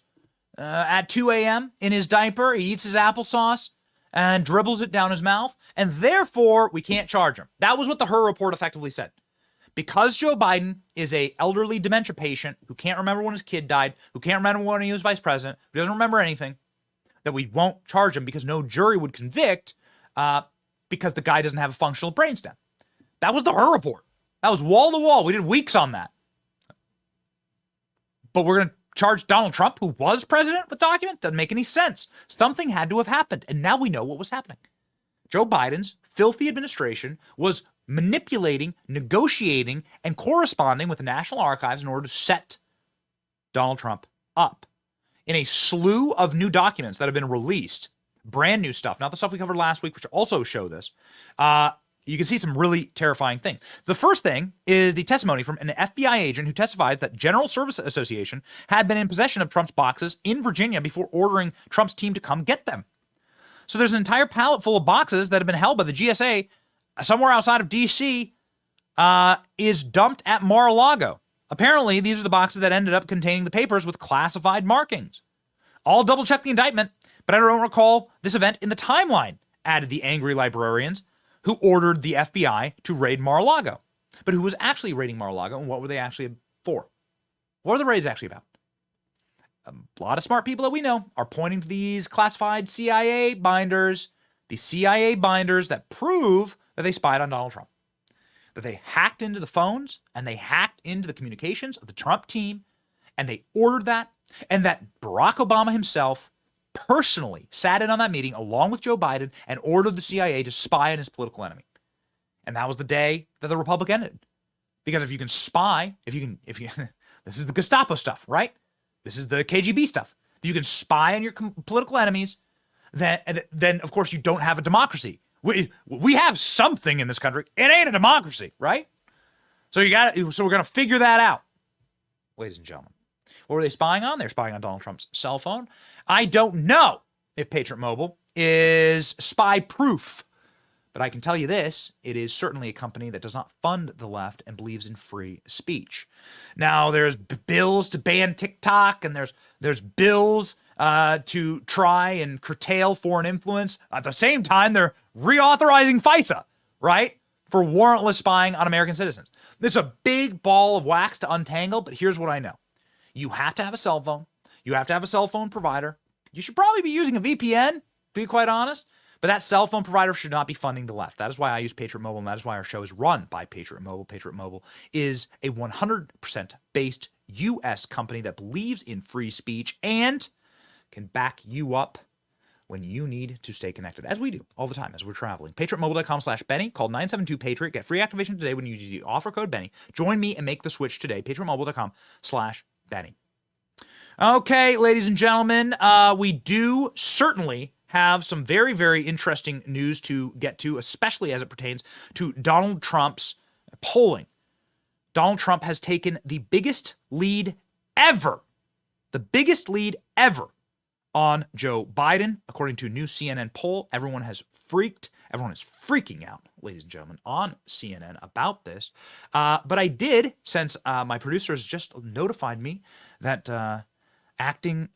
at 2 a.m. in his diaper. He eats his applesauce and dribbles it down his mouth. And therefore, we can't charge him. That was what the Her report effectively said. Because Joe Biden is a elderly dementia patient who can't remember when his kid died, who can't remember when he was vice president, who doesn't remember anything, that we won't charge him because no jury would convict because the guy doesn't have a functional brainstem. That was the Her report. That was wall to wall. We did weeks on that. But we're going to charge Donald Trump, who was president, with documents? Doesn't make any sense. Something had to have happened, and now we know what was happening. Joe Biden's filthy administration was manipulating, negotiating, and corresponding with the National Archives in order to set Donald Trump up. In a slew of new documents that have been released, brand new stuff, not the stuff we covered last week, which also show this, you can see some really terrifying things. The first thing is the testimony from an FBI agent who testifies that General Service Association had been in possession of Trump's boxes in Virginia before ordering Trump's team to come get them. So there's an entire pallet full of boxes that have been held by the GSA somewhere outside of D.C. Is dumped at Mar-a-Lago. Apparently, these are the boxes that ended up containing the papers with classified markings. I'll double-check the indictment, but I don't recall this event in the timeline, added the angry librarians who ordered the FBI to raid Mar-a-Lago. But who was actually raiding Mar-a-Lago, and what were they actually for? What are the raids actually about? A lot of smart people that we know are pointing to these classified CIA binders, the CIA binders that prove that they spied on Donald Trump, that they hacked into the phones and they hacked into the communications of the Trump team, and they ordered that, and that Barack Obama himself personally sat in on that meeting along with Joe Biden and ordered the CIA to spy on his political enemy. And that was the day that the Republic ended. Because if you can spy, if you this is the Gestapo stuff, right? This is the KGB stuff. If you can spy on your political enemies, then of course you don't have a democracy. We have something in this country. It ain't a democracy, right? So we're gonna figure that out, ladies and gentlemen. What were they spying on? They're spying on Donald Trump's cell phone. I don't know if Patriot Mobile is spy proof, but I can tell you this: it is certainly a company that does not fund the left and believes in free speech. Now, there's bills to ban TikTok, and there's bills to try and curtail foreign influence. At the same time, they're reauthorizing FISA, right, for warrantless spying on American citizens. This is a big ball of wax to untangle, but here's what I know. You have to have a cell phone. You have to have a cell phone provider. You should probably be using a VPN, to be quite honest. But that cell phone provider should not be funding the left. That is why I use Patriot Mobile, and that is why our show is run by Patriot Mobile. Patriot Mobile is a 100% based U.S. company that believes in free speech and can back you up when you need to stay connected, as we do all the time as we're traveling. PatriotMobile.com/Benny. Call 972-PATRIOT. Get free activation today when you use the offer code Benny. Join me and make the switch today. PatriotMobile.com/Benny. Okay, ladies and gentlemen, we do certainly have some very, very interesting news to get to, especially as it pertains to Donald Trump's polling. Donald Trump has taken the biggest lead ever on Joe Biden. According to a new CNN poll, everyone is freaking out, ladies and gentlemen, on CNN about this. But I did, since my producers just notified me that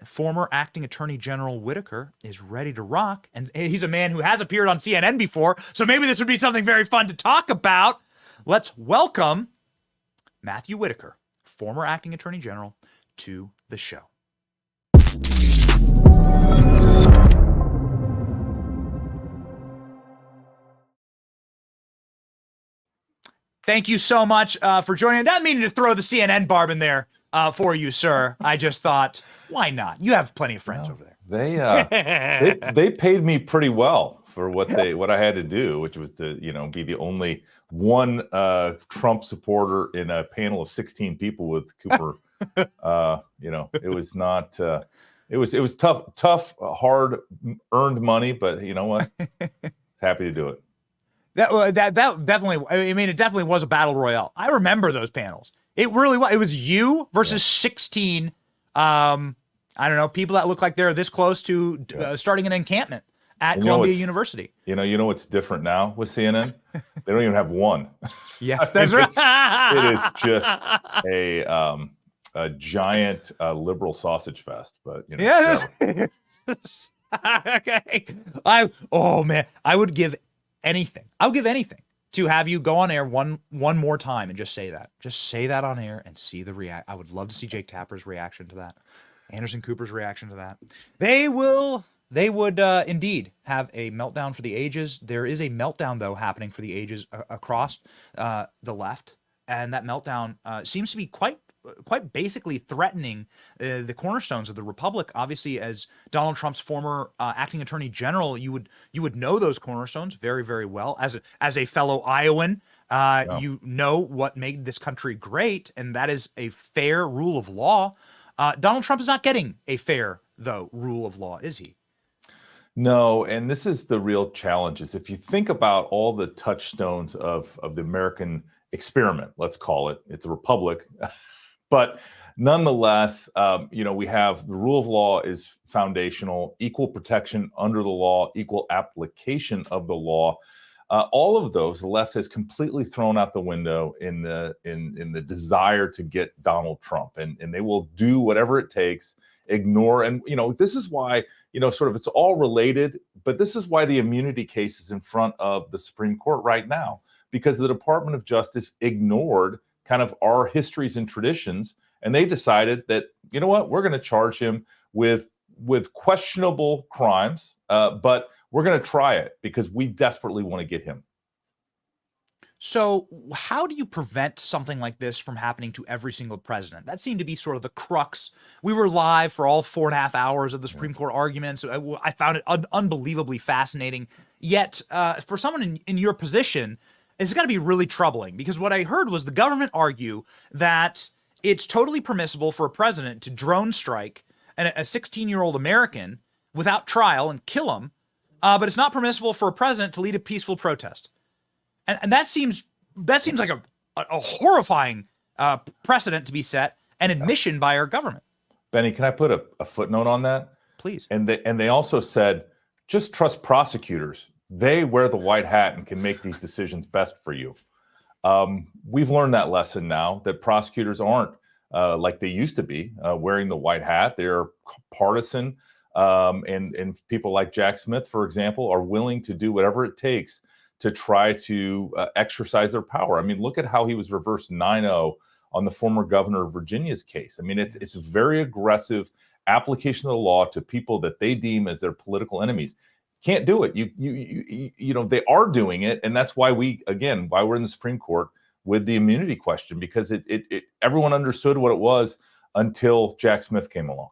former acting Attorney General Whitaker is ready to rock, and he's a man who has appeared on CNN before, so maybe this would be something very fun to talk about. Let's welcome Matthew Whitaker, former acting Attorney General, to the show. Thank you so much for joining. I didn't mean to throw the CNN barb in there for you, sir. I just thought, why not? You have plenty of friends over there. They paid me pretty well for what I had to do, which was to be the only one Trump supporter in a panel of 16 people with Cooper. It was not. It was tough, hard earned money, but you know what? Happy to do it. That definitely, I mean, it definitely was a battle royale. I remember those panels. It really was. It was you versus 16, I don't know, people that look like they're this close to starting an encampment. at And Columbia University. You know what's different now with CNN? They don't even have one. Yes, that's right. It is just a giant liberal sausage fest. But okay. I would give anything. I'll give anything to have you go on air one more time and just say that. Just say that on air and see the react. I would love to see Jake Tapper's reaction to that. Anderson Cooper's reaction to that. They would indeed have a meltdown for the ages. There is a meltdown, though, happening for the ages across the left. And that meltdown seems to be quite basically threatening the cornerstones of the republic. Obviously, as Donald Trump's former acting attorney general, you would know those cornerstones very, very well. As a fellow Iowan, you know what made this country great, and that is a fair rule of law. Donald Trump is not getting a fair, though, rule of law, is he? No, and this is the real challenge. Is if you think about all the touchstones of the American experiment, let's call it, it's a republic. But nonetheless, we have the rule of law is foundational, equal protection under the law, equal application of the law. All of those, the left has completely thrown out the window in the desire to get Donald Trump, and they will do whatever it takes, ignore. And this is why sort of it's all related, but this is why the immunity case is in front of the Supreme Court right now, because the Department of Justice ignored kind of our histories and traditions, and they decided that, we're going to charge him with questionable crimes, but we're going to try it because we desperately want to get him. So how do you prevent something like this from happening to every single president? That seemed to be sort of the crux. We were live for all 4.5 hours of the Supreme Court arguments. I found it unbelievably fascinating. Yet, for someone in your position, it's got to be really troubling, because what I heard was the government argue that it's totally permissible for a president to drone strike a 16-year-old American without trial and kill him, but it's not permissible for a president to lead a peaceful protest. And that seems like a horrifying precedent to be set, an admission by our government. Benny, can I put a footnote on that? Please. And they also said, just trust prosecutors. They wear the white hat and can make these decisions best for you. We've learned that lesson now, that prosecutors aren't like they used to be, wearing the white hat. They're partisan, and people like Jack Smith, for example, are willing to do whatever it takes to try to exercise their power. I mean, look at how he was reversed 9-0 on the former governor of Virginia's case. I mean, it's a very aggressive application of the law to people that they deem as their political enemies. Can't do it. They are doing it, and that's why why we're in the Supreme Court with the immunity question, because everyone understood what it was until Jack Smith came along.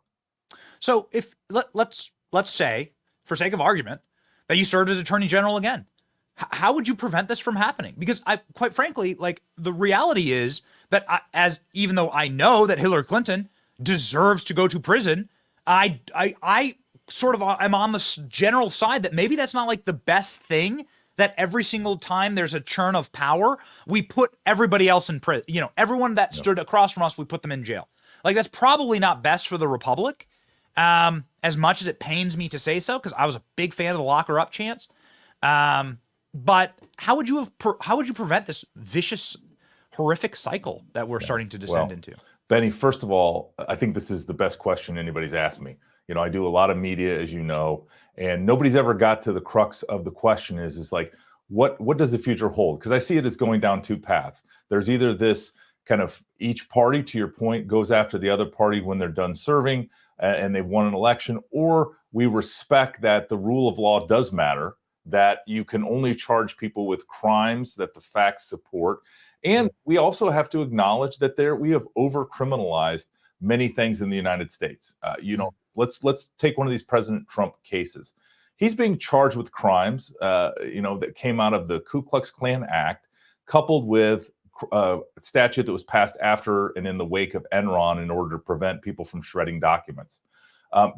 So if let's say, for sake of argument, that you served as Attorney General again, how would you prevent this from happening? Because quite frankly, the reality is that even though I know that Hillary Clinton deserves to go to prison, I sort of I'm on the general side that maybe that's not like the best thing, that every single time there's a churn of power, we put everybody else in prison. Everyone that stood across from us, we put them in jail. That's probably not best for the Republic, as much as it pains me to say so, because I was a big fan of the lock her up chance. But how would you prevent this vicious, horrific cycle that we're starting to descend into? Benny, first of all, I think this is the best question anybody's asked me. I do a lot of media, as you know, and nobody's ever got to the crux of the question is like, what does the future hold? Because I see it as going down two paths. There's either this kind of each party, to your point, goes after the other party when they're done serving and they've won an election, or we respect that the rule of law does matter, that you can only charge people with crimes that the facts support. And we also have to acknowledge that we have over-criminalized many things in the United States. Let's take one of these President Trump cases. He's being charged with crimes, that came out of the Ku Klux Klan Act, coupled with a statute that was passed after and in the wake of Enron in order to prevent people from shredding documents.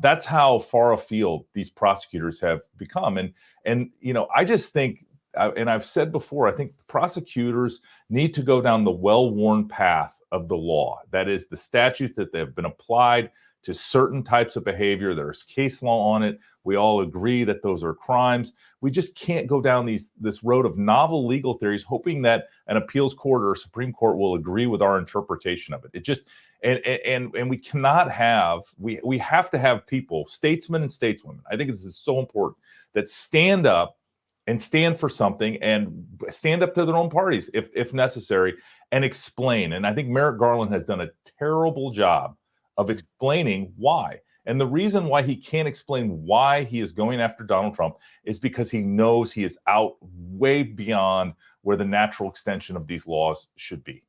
That's how far afield these prosecutors have become. And I just think, and I've said before, I think the prosecutors need to go down the well-worn path of the law. That is, the statutes that have been applied to certain types of behavior. There's case law on it. We all agree that those are crimes. We just can't go down this road of novel legal theories, hoping that an appeals court or Supreme Court will agree with our interpretation of it. It just and we cannot have we have to have people, statesmen and stateswomen. I think this is so important, that stand up and stand for something and stand up to their own parties if necessary and explain. And I think Merrick Garland has done a terrible job of explaining why. And the reason why he can't explain why he is going after Donald Trump is because he knows he is out way beyond where the natural extension of these laws should be.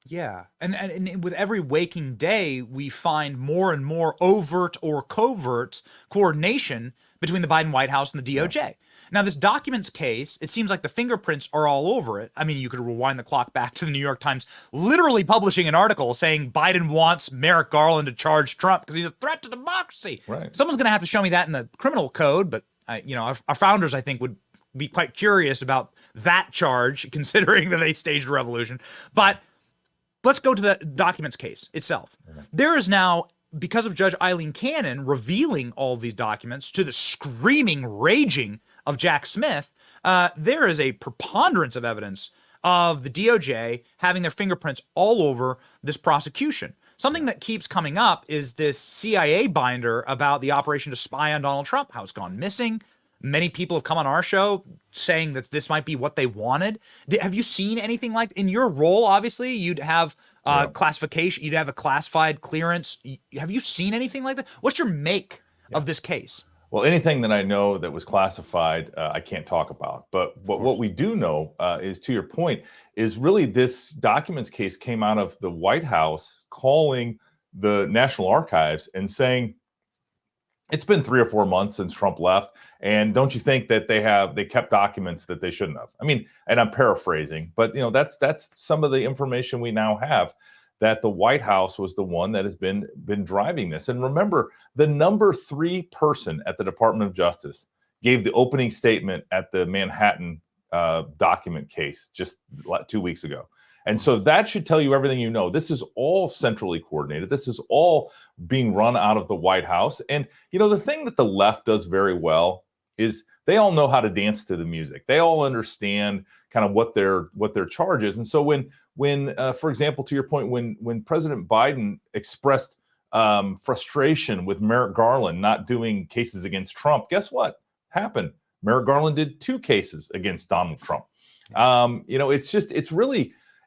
Yeah. And with every waking day, we find more and more overt or covert coordination between the Biden White House and the DOJ. Yeah. Now, this documents case, it seems like the fingerprints are all over it. I mean, you could rewind the clock back to the New York Times literally publishing an article saying Biden wants Merrick Garland to charge Trump because he's a threat to democracy. Right. Someone's going to have to show me that in the criminal code, but our founders, I think, would be quite curious about that charge, considering that they staged a revolution. But let's go to the documents case itself. Mm-hmm. There is now, because of Judge Eileen Cannon revealing all of these documents to the screaming, raging of Jack Smith, there is a preponderance of evidence of the DOJ having their fingerprints all over this prosecution. Something that keeps coming up is this CIA binder about the operation to spy on Donald Trump, how it's gone missing. Many people have come on our show saying that this might be what they wanted. Have you seen anything like, in your role, obviously, you'd have classification, you'd have a classified clearance. Have you seen anything like that? What's your make of this case? Well, anything that I know that was classified, I can't talk about. But what we do know is, to your point, is really this documents case came out of the White House calling the National Archives and saying, it's been 3 or 4 months since Trump left, and don't you think that they kept documents that they shouldn't have? I mean, and I'm paraphrasing, but that's some of the information we now have, that the White House was the one that has been driving this. And remember, the number 3 person at the Department of Justice gave the opening statement at the Manhattan document case just 2 weeks ago. And so that should tell you everything you know. This is all centrally coordinated. This is all being run out of the White House. And, the thing that the left does very well is they all know how to dance to the music. They all understand kind of what their charge is. And so when for example, to your point, when President Biden expressed frustration with Merrick Garland not doing cases against Trump, guess what happened? Merrick Garland did 2 cases against Donald Trump.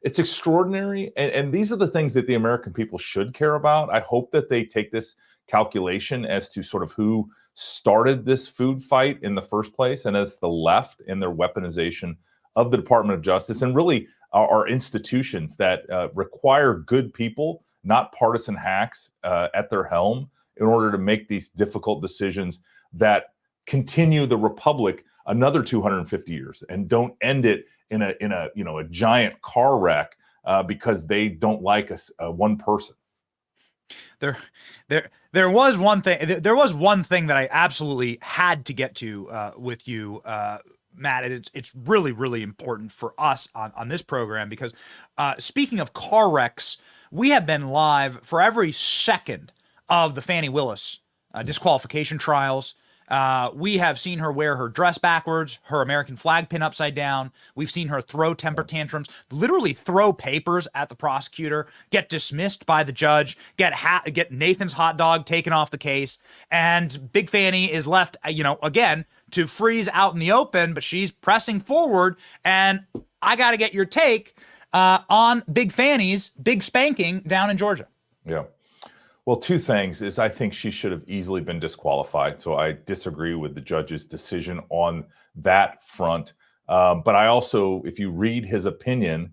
It's extraordinary. And these are the things that the American people should care about. I hope that they take this calculation as to sort of who started this food fight in the first place, and as the left in their weaponization of the Department of Justice, and really our institutions that require good people, not partisan hacks, at their helm in order to make these difficult decisions that continue the republic another 250 years and don't end it in a giant car wreck because they don't like one person. There was one thing that I absolutely had to get to with you, Matt, and it's really, really important for us on this program because speaking of car wrecks, we have been live for every second of the Fani Willis disqualification trials. We have seen her wear her dress backwards, her American flag pin upside down. We've seen her throw temper tantrums, literally throw papers at the prosecutor, get dismissed by the judge, get Nathan's hot dog taken off the case. And Big Fani is left, again, to freeze out in the open, but she's pressing forward. And I got to get your take on Big Fani's big spanking down in Georgia. Yeah. Well, 2 things is I think she should have easily been disqualified. So I disagree with the judge's decision on that front. But I also, if you read his opinion,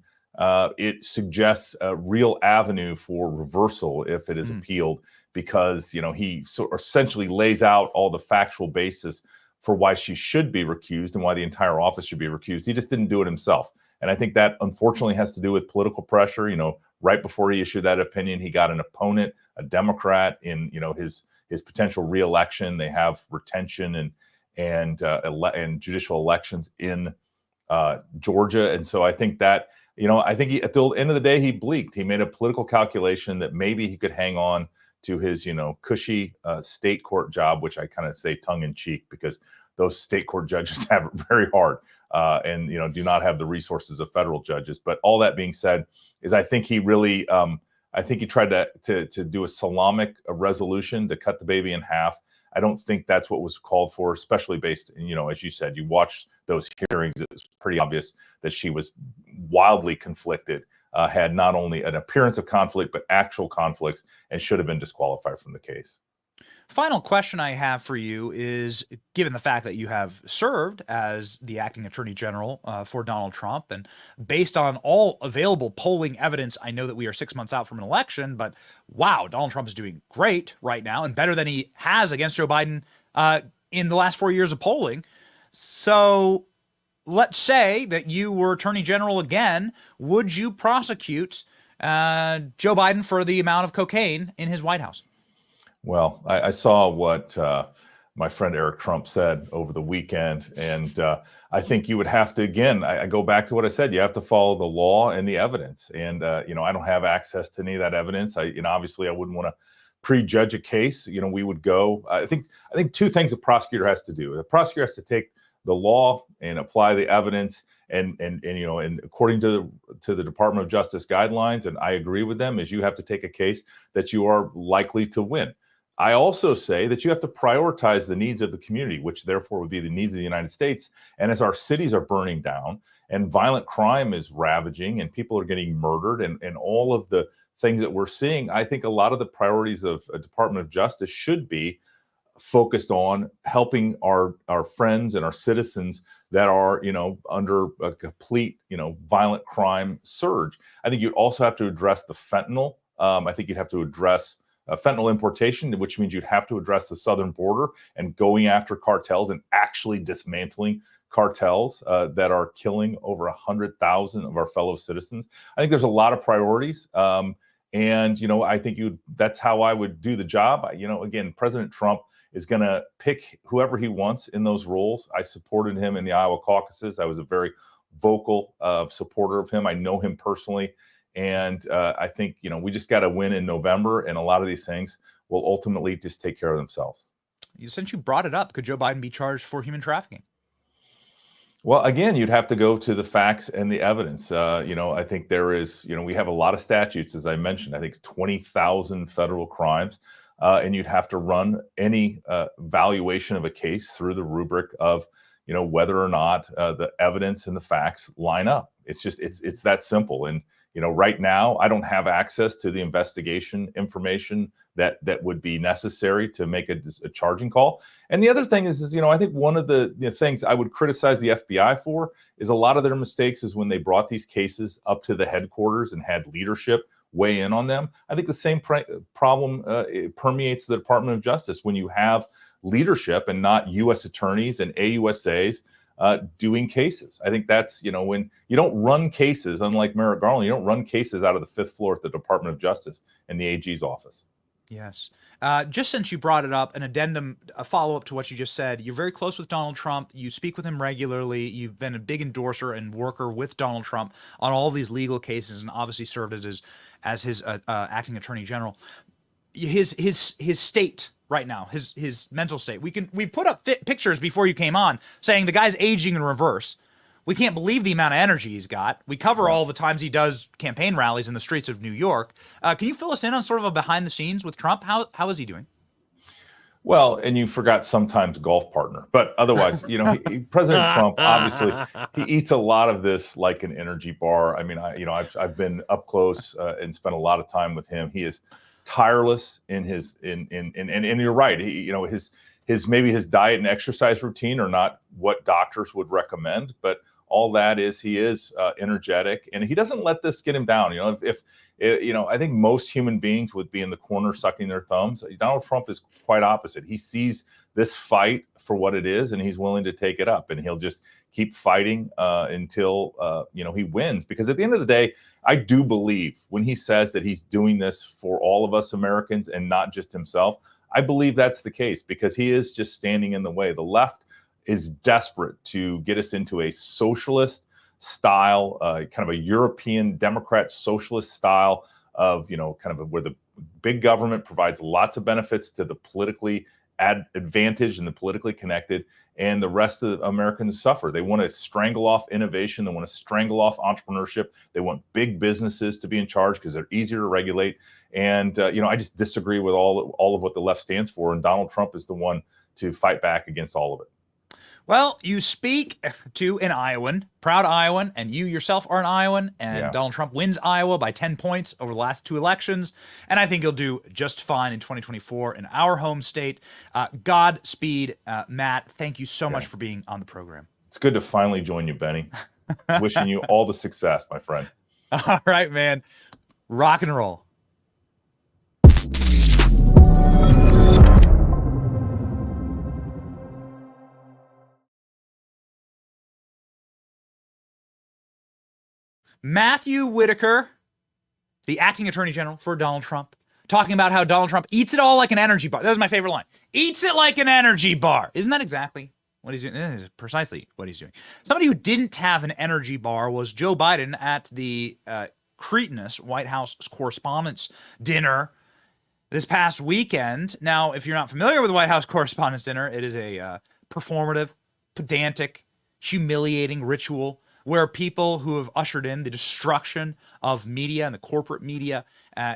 it suggests a real avenue for reversal if it is appealed, because, he essentially lays out all the factual basis for why she should be recused and why the entire office should be recused. He just didn't do it himself. And I think that unfortunately has to do with political pressure. Right before he issued that opinion, he got an opponent, a Democrat, in his potential reelection. They have retention and judicial elections in Georgia, and so I think that at the end of the day he bleaked. He made a political calculation that maybe he could hang on to his, cushy state court job, which I kind of say tongue in cheek because those state court judges have it very hard and, do not have the resources of federal judges. But all that being said is I think he really, I think he tried to do a Salamic resolution to cut the baby in half. I don't think that's what was called for, especially based, as you said, you watched those hearings. It was pretty obvious that she was wildly conflicted, had not only an appearance of conflict, but actual conflicts, and should have been disqualified from the case. Final question I have for you is, given the fact that you have served as the acting attorney general for Donald Trump, and based on all available polling evidence, I know that we are 6 months out from an election, but wow, Donald Trump is doing great right now and better than he has against Joe Biden in the last 4 years of polling. So let's say that you were attorney general again. Would you prosecute Joe Biden for the amount of cocaine in his White House? Well, I saw what my friend Eric Trump said over the weekend, and I think you would have to, again, I go back to what I said, you have to follow the law and the evidence. And, I don't have access to any of that evidence. Obviously I wouldn't want to prejudge a case. We would go, I think two things a prosecutor has to do. The prosecutor has to take the law and apply the evidence and according to the Department of Justice guidelines, and I agree with them, is you have to take a case that you are likely to win. I also say that you have to prioritize the needs of the community, which therefore would be the needs of the United States. And as our cities are burning down and violent crime is ravaging and people are getting murdered and all of the things that we're seeing, I think a lot of the priorities of a Department of Justice should be focused on helping our friends and our citizens that are, under a complete, violent crime surge. I think you'd also have to address the fentanyl. I think you'd have to address fentanyl importation, which means you'd have to address the southern border and going after cartels and actually dismantling cartels that are killing over 100,000 of our fellow citizens. I think there's a lot of priorities. And, I think that's how I would do the job. Again, President Trump is going to pick whoever he wants in those roles. I supported him in the Iowa caucuses. I was a very vocal supporter of him. I know him personally. And I think, we just got to win in November, and a lot of these things will ultimately just take care of themselves. Since you brought it up, could Joe Biden be charged for human trafficking? Well, again, you'd have to go to the facts and the evidence. I think there is, we have a lot of statutes, as I mentioned. I think it's 20,000 federal crimes. And you'd have to run any valuation of a case through the rubric of, whether or not the evidence and the facts line up. It's just, it's that simple. And, right now, I don't have access to the investigation information that would be necessary to make a charging call. And the other thing is I think one of the things I would criticize the FBI for is a lot of their mistakes is when they brought these cases up to the headquarters and had leadership weigh in on them. I think the same problem permeates the Department of Justice when you have leadership and not U.S. attorneys and AUSAs doing cases. I think that's, when you don't run cases, unlike Merrick Garland, you don't run cases out of the fifth floor at the Department of Justice and the AG's office. Yes. Just since you brought it up, an addendum, a follow-up to what you just said, you're very close with Donald Trump. You speak with him regularly. You've been a big endorser and worker with Donald Trump on all these legal cases, and obviously served as his acting attorney general. His state right now, his mental state. We put up pictures before you came on saying the guy's aging in reverse. We can't believe the amount of energy he's got. We cover all the times he does campaign rallies in the streets of New York. Can you fill us in on sort of a behind the scenes with Trump? How is he doing? Well, and you forgot sometimes golf partner, but otherwise, President Trump, obviously, he eats a lot of this like an energy bar. I mean, I've been up close and spent a lot of time with him. He is tireless in his and you're right. His maybe his diet and exercise routine are not what doctors would recommend, but all that is he is energetic, and he doesn't let this get him down. I think most human beings would be in the corner sucking their thumbs. Donald Trump is quite opposite. He sees this fight for what it is, and he's willing to take it up, and he'll just keep fighting until he wins. Because at the end of the day, I do believe when he says that he's doing this for all of us Americans and not just himself, I believe that's the case, because he is just standing in the way. The left is desperate to get us into a socialist style, kind of a European Democrat socialist style of, kind of where the big government provides lots of benefits to the politically advantaged and the politically connected, and the rest of Americans suffer. They want to strangle off innovation. They want to strangle off entrepreneurship. They want big businesses to be in charge because they're easier to regulate. And I just disagree with all of what the left stands for. And Donald Trump is the one to fight back against all of it. Well, you speak to an Iowan, proud Iowan, and you yourself are an Iowan, and Donald Trump wins Iowa by 10 points over the last 2 elections, and I think he'll do just fine in 2024 in our home state. Godspeed, Matt. Thank you so much for being on the program. It's good to finally join you, Benny. Wishing you all the success, my friend. All right, man. Rock and roll. Matthew Whitaker, the acting attorney general for Donald Trump, talking about how Donald Trump eats it all like an energy bar. That was my favorite line. Eats it like an energy bar. Isn't that exactly what he's doing? That is precisely what he's doing. Somebody who didn't have an energy bar was Joe Biden at the cretinous White House Correspondents' Dinner this past weekend. Now, if you're not familiar with the White House Correspondents' Dinner, it is a performative, pedantic, humiliating ritual where people who have ushered in the destruction of media and the corporate media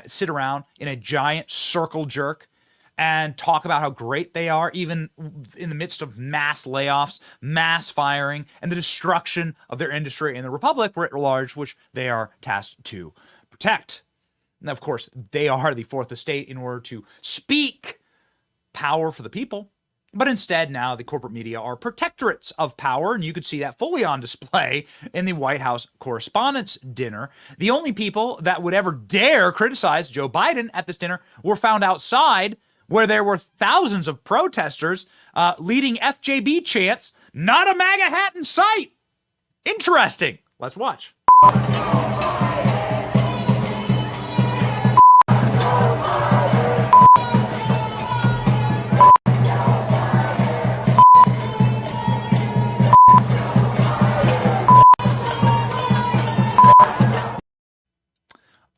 sit around in a giant circle jerk and talk about how great they are, even in the midst of mass layoffs, mass firing, and the destruction of their industry and the republic writ large, which they are tasked to protect. And of course, they are the fourth estate in order to speak power for the people. But instead, now the corporate media are protectorates of power, and you could see that fully on display in the White House Correspondents' Dinner. The only people that would ever dare criticize Joe Biden at this dinner were found outside, where there were thousands of protesters leading FJB chants, "Not a MAGA hat in sight." Interesting. Let's watch.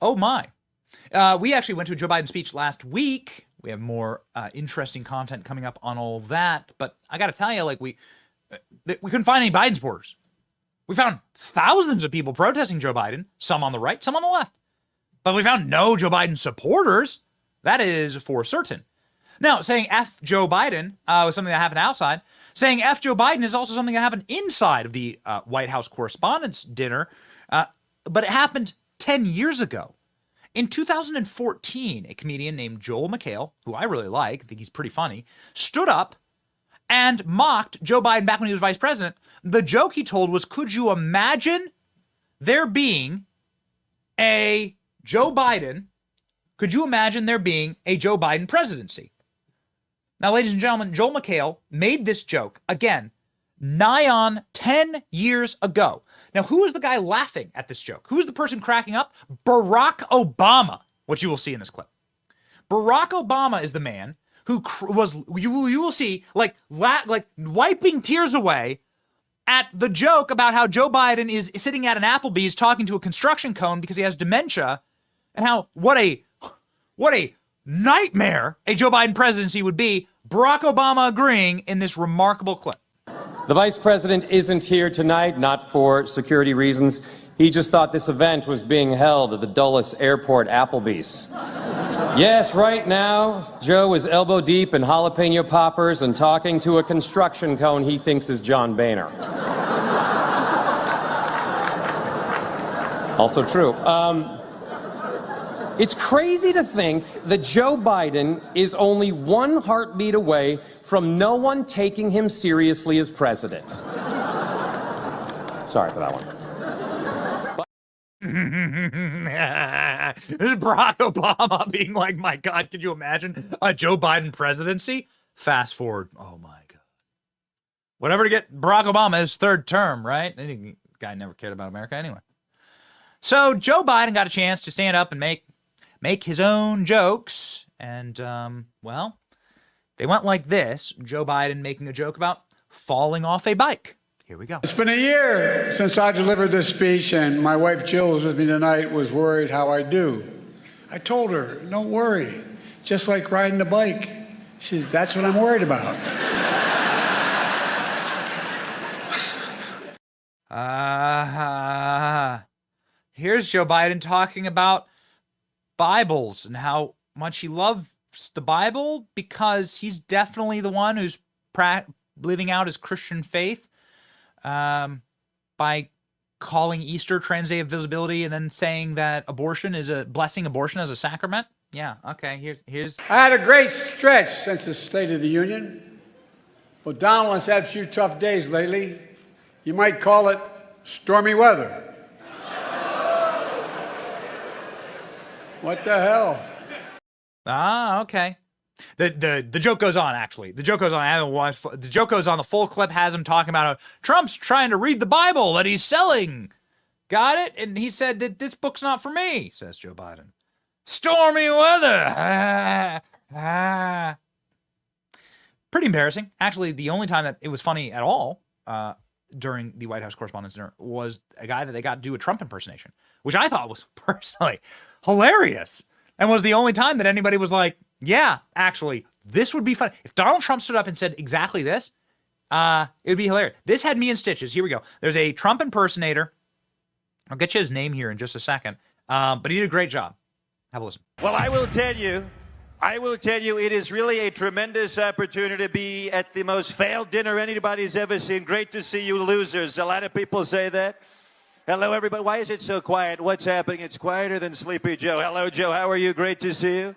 Oh my. We actually went to a Joe Biden speech last week. We have more interesting content coming up on all of that. But I got to tell you, we couldn't find any Biden supporters. We found thousands of people protesting Joe Biden, some on the right, some on the left. But we found no Joe Biden supporters. That is for certain. Now, saying F Joe Biden was something that happened outside. Saying F Joe Biden is also something that happened inside of the White House Correspondents' Dinner. But it happened 10 years ago. In 2014, a comedian named Joel McHale, who I really like, I think he's pretty funny, stood up and mocked Joe Biden back when he was vice president. The joke he told was, could you imagine there being a Joe Biden presidency? Now, ladies and gentlemen, Joel McHale made this joke, again, nigh on 10 years ago. Now, who is the guy laughing at this joke? Who's the person cracking up? Barack Obama, which you will see in this clip. Barack Obama is the man who you will see, wiping tears away at the joke about how Joe Biden is sitting at an Applebee's talking to a construction cone because he has dementia, and how what a nightmare a Joe Biden presidency would be. Barack Obama agreeing in this remarkable clip. The vice president isn't here tonight, not for security reasons. He just thought this event was being held at the Dulles Airport Applebee's. Yes, right now, Joe is elbow deep in jalapeno poppers and talking to a construction cone he thinks is John Boehner. Also true. It's crazy to think that Joe Biden is only one heartbeat away from no one taking him seriously as president. Sorry for that one. Barack Obama being like, my God, could you imagine a Joe Biden presidency? Fast forward. Oh, my God. Whatever to get Barack Obama his third term, right? The guy never cared about America anyway. So Joe Biden got a chance to stand up and make his own jokes. And, well, they went like this. Joe Biden making a joke about falling off a bike. Here we go. It's been a year since I delivered this speech, and my wife Jill was with me tonight, was worried how I do. I told her, don't worry. Just like riding a bike. She said, that's what I'm worried about. Here's Joe Biden talking about Bibles and how much he loves the Bible because he's definitely the one who's living out his Christian faith by calling Easter Trans Day of Visibility and then saying that abortion is blessing abortion as a sacrament. Yeah, okay, here's. I had a great stretch since the State of the Union, but Donald has had a few tough days lately. You might call it stormy weather. What the hell? Okay. The joke goes on, actually. The joke goes on. I haven't watched. The joke goes on. The full clip has him talking about how Trump's trying to read the Bible that he's selling. Got it? And he said that this book's not for me, says Joe Biden. Stormy weather. Pretty embarrassing. Actually, the only time that it was funny at all during the White House Correspondents' Dinner was a guy that they got to do a Trump impersonation, which I thought was personally hilarious and was the only time that anybody was like, yeah, actually, this would be fun. If Donald Trump stood up and said exactly this, it would be hilarious. This had me in stitches. Here we go. There's a Trump impersonator. I'll get you his name here in just a second. But he did a great job. Have a listen. Well, I will tell you, it is really a tremendous opportunity to be at the most failed dinner anybody's ever seen. Great to see you losers. A lot of people say that. Hello, everybody. Why is it so quiet? What's happening? It's quieter than Sleepy Joe. Hello, Joe. How are you? Great to see you.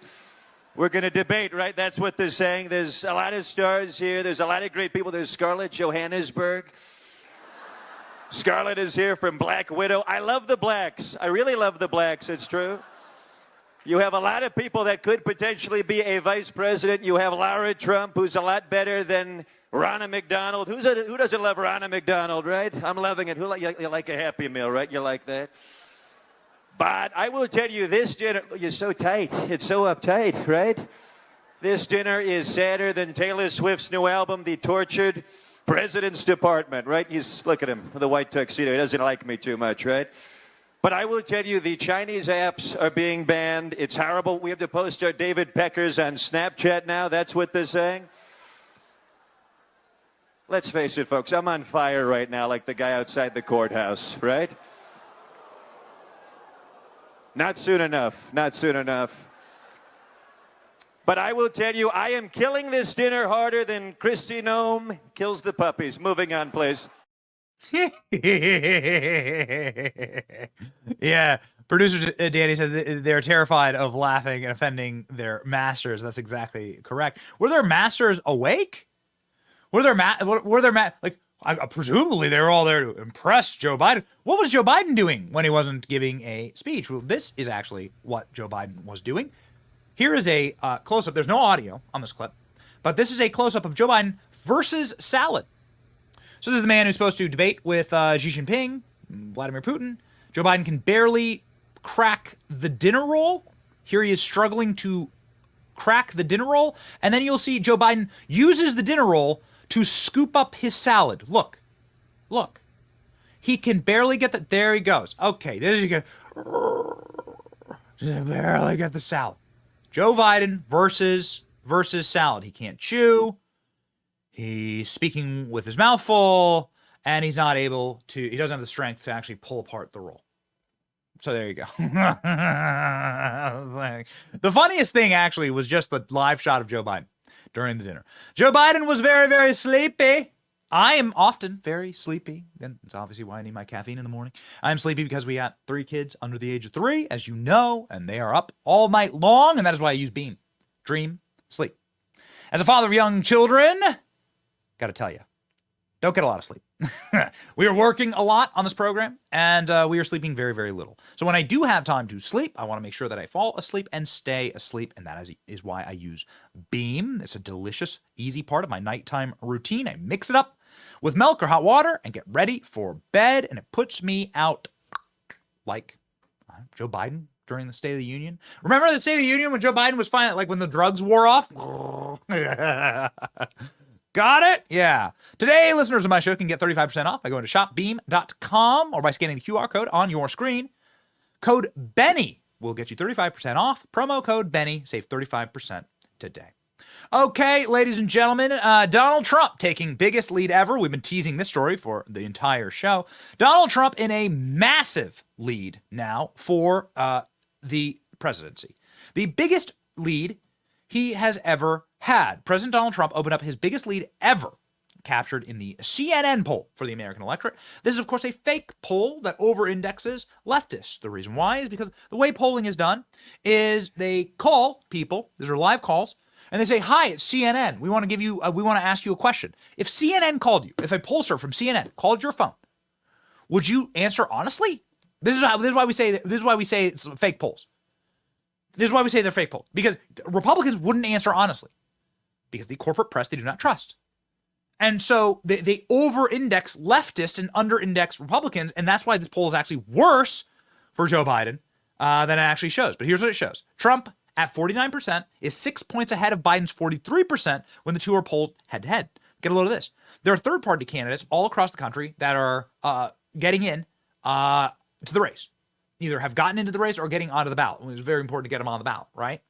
We're going to debate, right? That's what they're saying. There's a lot of stars here. There's a lot of great people. There's Scarlett Johannesburg. Scarlett is here from Black Widow. I love the blacks. I really love the blacks. It's true. You have a lot of people that could potentially be a vice president. You have Lara Trump, who's a lot better than Ronna McDonald. Who doesn't love Ronna McDonald, right? I'm loving it. You like a Happy Meal, right? You like that? But I will tell you, this dinner, you're so tight. It's so uptight, right? This dinner is sadder than Taylor Swift's new album, The Tortured President's Department, right? Look at him, the white tuxedo. He doesn't like me too much, right? But I will tell you, the Chinese apps are being banned. It's horrible. We have to post our David Peckers on Snapchat now. That's what they're saying. Let's face it, folks. I'm on fire right now like the guy outside the courthouse, right? Not soon enough. Not soon enough. But I will tell you, I am killing this dinner harder than Kristi Noem kills the puppies. Moving on, please. Yeah, producer Danny says they're terrified of laughing and offending their masters. That's exactly correct. Were their masters awake? Presumably they were all there to impress Joe Biden. What was Joe Biden doing when he wasn't giving a speech? Well, this is actually what Joe Biden was doing. Here is a close-up. There's no audio on this clip, but this is a close-up of Joe Biden versus salad. So this is the man who's supposed to debate with Xi Jinping, Vladimir Putin. Joe Biden can barely crack the dinner roll. Here he is struggling to crack the dinner roll. And then you'll see Joe Biden uses the dinner roll to scoop up his salad. Look. He can barely get the, there he goes. Okay, there you go. Barely get the salad. Joe Biden versus salad. He can't chew. He's speaking with his mouth full, and he doesn't have the strength to actually pull apart the roll. So there you go. The funniest thing actually was just the live shot of Joe Biden during the dinner. Joe Biden was very, very sleepy. I am often very sleepy. And it's obviously why I need my caffeine in the morning. I'm sleepy because we got 3 kids under the age of 3, as you know, and they are up all night long, and that is why I use Beam. Dream, sleep. As a father of young children, got to tell you, don't get a lot of sleep. We are working a lot on this program, and we are sleeping very, very little. So when I do have time to sleep, I want to make sure that I fall asleep and stay asleep, and that is why I use Beam. It's a delicious, easy part of my nighttime routine. I mix it up with milk or hot water and get ready for bed, and it puts me out like Joe Biden during the State of the Union. Remember the State of the Union when Joe Biden was fine, like when the drugs wore off? Got it? Yeah. Today, listeners of my show can get 35% off by going to shopbeam.com or by scanning the QR code on your screen. Code BENNY will get you 35% off. Promo code Benny. Save 35% today. Okay, ladies and gentlemen, Donald Trump taking biggest lead ever. We've been teasing this story for the entire show. Donald Trump in a massive lead now for the presidency. The biggest lead he has ever had. President Donald Trump opened up his biggest lead ever, captured in the CNN poll for the American electorate. This is, of course, a fake poll that over-indexes leftists. The reason why is because the way polling is done is they call people, these are live calls, and they say, "Hi, it's CNN. We want to give you, we want to ask you a question." If CNN called you, if a pollster from CNN called your phone, would you answer honestly? This is why we say it's fake polls. This is why we say they're fake polls, because Republicans wouldn't answer honestly, because the corporate press they do not trust. And so they over-index leftists and under-index Republicans, and that's why this poll is actually worse for Joe Biden than it actually shows. But here's what it shows. Trump at 49% is 6 points ahead of Biden's 43% when the two are polled head-to-head. Get a load of this. There are third-party candidates all across the country that are getting in to the race. Either have gotten into the race or getting onto the ballot. It was very important to get them on the ballot, right?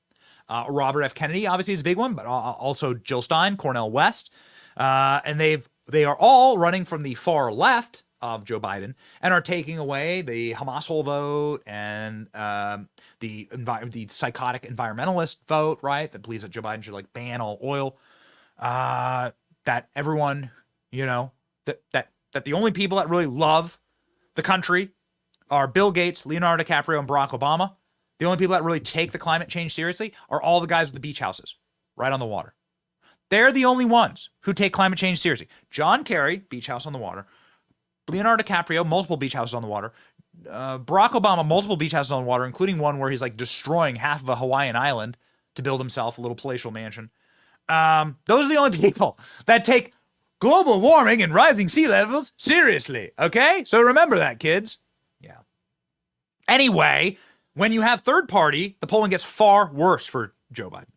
Robert F. Kennedy, obviously, is a big one, but also Jill Stein, Cornel West. And they are all running from the far left of Joe Biden and are taking away the Hamas whole vote and the psychotic environmentalist vote, right? That believes that Joe Biden should like ban all oil. That everyone, you know, that the only people that really love the country are Bill Gates, Leonardo DiCaprio, and Barack Obama. The only people that really take the climate change seriously are all the guys with the beach houses right on the water. They're the only ones who take climate change seriously. John Kerry, beach house on the water. Leonardo DiCaprio, multiple beach houses on the water. Barack Obama, multiple beach houses on the water, including one where he's like destroying half of a Hawaiian island to build himself a little palatial mansion. Those are the only people that take global warming and rising sea levels seriously. Okay? So remember that, kids. Yeah. Anyway, when you have third party, the polling gets far worse for Joe Biden.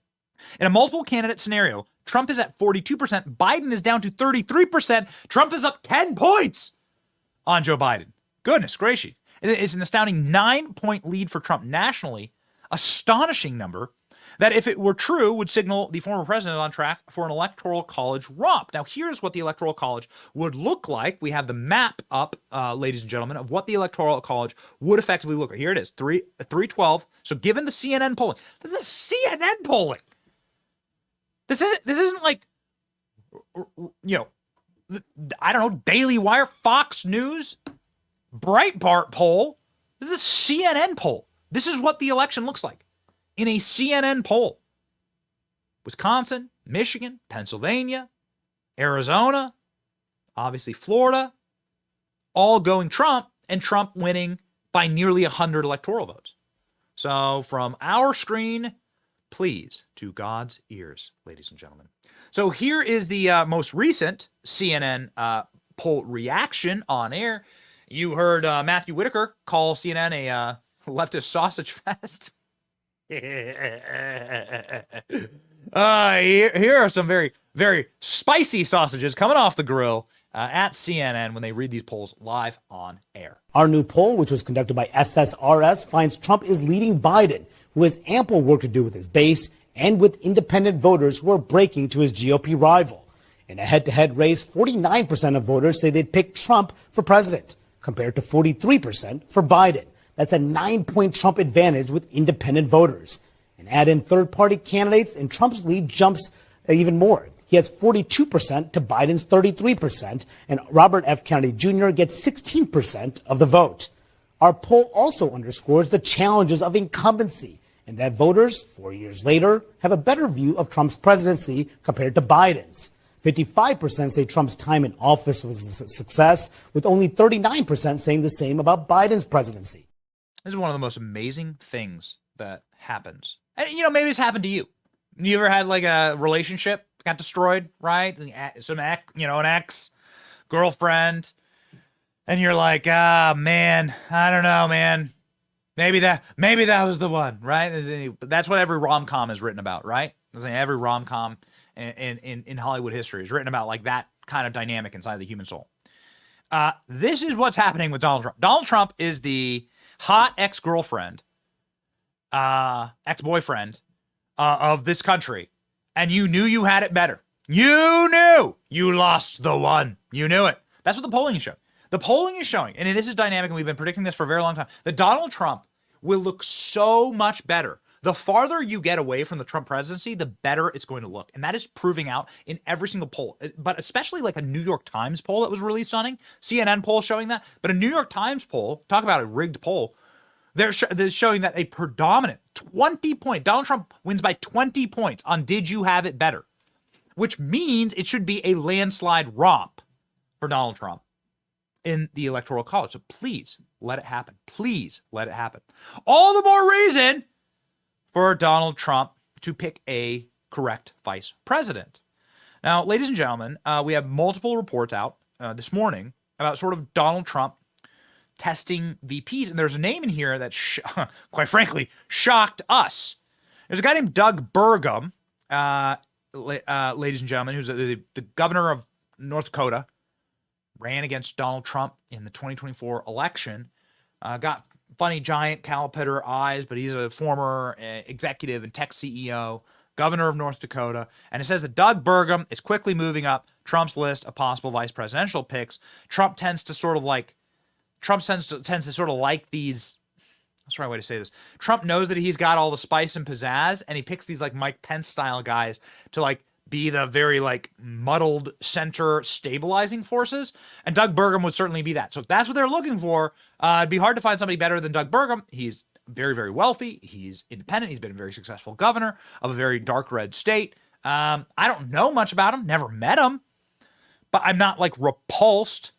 In a multiple candidate scenario, Trump is at 42%. Biden is down to 33%. Trump is up 10 points on Joe Biden. Goodness gracious. It's an astounding 9-point lead for Trump nationally. Astonishing number that, if it were true, would signal the former president on track for an electoral college romp. Now, here's what the electoral college would look like. We have the map up, ladies and gentlemen, of what the electoral college would effectively look like. Here it is, 312. So given the CNN polling, this is CNN polling. This isn't like, you know, I don't know, Daily Wire, Fox News, Breitbart poll. This is a CNN poll. This is what the election looks like in a CNN poll. Wisconsin, Michigan, Pennsylvania, Arizona, obviously Florida, all going Trump, and Trump winning by nearly 100 electoral votes. So from our screen, please, to God's ears, ladies and gentlemen. So here is the most recent CNN poll reaction on air. You heard Matthew Whitaker call CNN a leftist sausage fest. Here are some very, very spicy sausages coming off the grill at CNN when they read these polls live on air. Our new poll, which was conducted by SSRS, finds Trump is leading Biden, who has ample work to do with his base and with independent voters who are breaking to his GOP rival. In a head-to-head race, 49% of voters say they'd pick Trump for president, compared to 43% for Biden. That's a 9-point Trump advantage with independent voters. And add in third-party candidates, and Trump's lead jumps even more. He has 42% to Biden's 33%, and Robert F. Kennedy Jr. gets 16% of the vote. Our poll also underscores the challenges of incumbency, and that voters, 4 years later, have a better view of Trump's presidency compared to Biden's. 55% say Trump's time in office was a success, with only 39% saying the same about Biden's presidency. This is one of the most amazing things that happens. And, you know, maybe it's happened to you. You ever had like a relationship got destroyed, right? Some ex, you know, an ex-girlfriend, and you're like, man, I don't know, man. Maybe that was the one, right? That's what every rom-com is written about, right? Every rom-com in Hollywood history is written about like that kind of dynamic inside the human soul. This is what's happening with Donald Trump. Donald Trump is the hot ex-girlfriend ex-boyfriend of this country, and you knew you had it better. You knew you lost the one. You knew it. That's what the polling is showing. The polling is showing, and this is dynamic, and we've been predicting this for a very long time, that Donald Trump will look so much better. The farther you get away from the Trump presidency, the better it's going to look. And that is proving out in every single poll, but especially like a New York Times poll that was really stunning. CNN poll showing that, but a New York Times poll, talk about a rigged poll, they're showing that a predominant 20-point, Donald Trump wins by 20 points on Did You Have It Better, which means it should be a landslide romp for Donald Trump in the Electoral College. So please let it happen. Please let it happen. All the more reason for Donald Trump to pick a correct vice president. Now, ladies and gentlemen, we have multiple reports out this morning about sort of Donald Trump testing VPs. And there's a name in here that, quite frankly, shocked us. There's a guy named Doug Burgum, ladies and gentlemen, who's the governor of North Dakota, ran against Donald Trump in the 2024 election, got funny giant caterpillar eyes, but he's a former executive and tech CEO, governor of North Dakota. And it says that Doug Burgum is quickly moving up Trump's list of possible vice presidential picks. Trump tends to sort of like these, what's the right way to say this? Trump knows that he's got all the spice and pizzazz, and he picks these like Mike Pence style guys to like be the very like muddled center stabilizing forces. And Doug Burgum would certainly be that. So if that's what they're looking for, it'd be hard to find somebody better than Doug Burgum. He's very, very wealthy. He's independent. He's been a very successful governor of a very dark red state. I don't know much about him, never met him, but I'm not like repulsed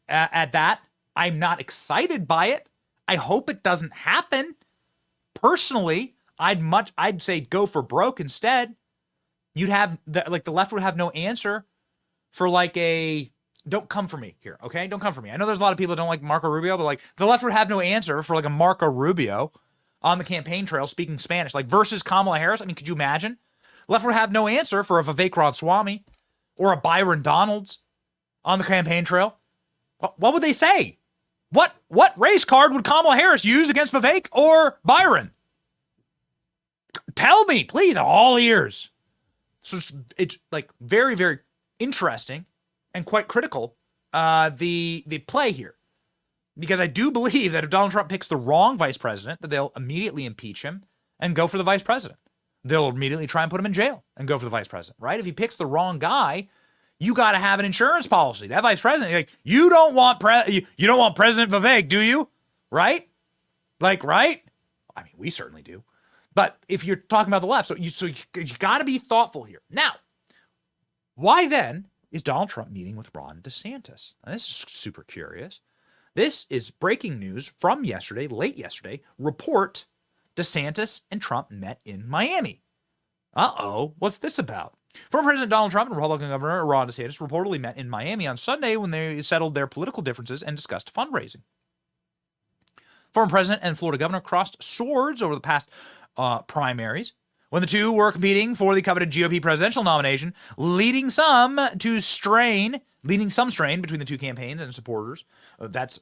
at that. I'm not excited by it. I hope it doesn't happen. Personally, I'd say go for broke instead. You'd have the left would have no answer for like don't come for me here, okay? Don't come for me. I know there's a lot of people that don't like Marco Rubio, but like the left would have no answer for like a Marco Rubio on the campaign trail speaking Spanish, like versus Kamala Harris. I mean, could you imagine? Left would have no answer for a Vivek Ramaswamy or a Byron Donalds on the campaign trail. What would they say? What race card would Kamala Harris use against Vivek or Byron? Tell me, please, all ears. So it's like very, very interesting and quite critical, the play here. Because I do believe that if Donald Trump picks the wrong vice president, that they'll immediately impeach him and go for the vice president. They'll immediately try and put him in jail and go for the vice president, right? If he picks the wrong guy, you got to have an insurance policy. That vice president, like, you don't want President Vivek, do you? Right? Like, right? I mean, we certainly do. But if you're talking about the left, so you got to be thoughtful here. Now, why then is Donald Trump meeting with Ron DeSantis? Now, this is super curious. This is breaking news from yesterday, late yesterday. Report: DeSantis and Trump met in Miami. Uh-oh, what's this about? Former President Donald Trump and Republican Governor Ron DeSantis reportedly met in Miami on Sunday when they settled their political differences and discussed fundraising. Former President and Florida Governor crossed swords over the past primaries when the two were competing for the coveted GOP presidential nomination, leading some strain between the two campaigns and supporters. That's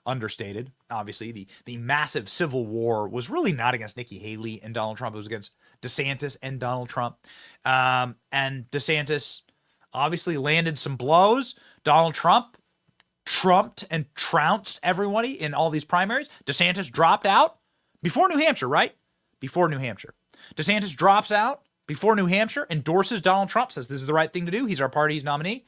understated. Obviously, the massive civil war was really not against Nikki Haley and Donald Trump. It was against DeSantis and Donald Trump. And DeSantis obviously landed some blows. Donald Trump trumped and trounced everybody in all these primaries. DeSantis dropped out before New Hampshire, right? Before New Hampshire. DeSantis drops out before New Hampshire, endorses Donald Trump, says this is the right thing to do. He's our party's nominee.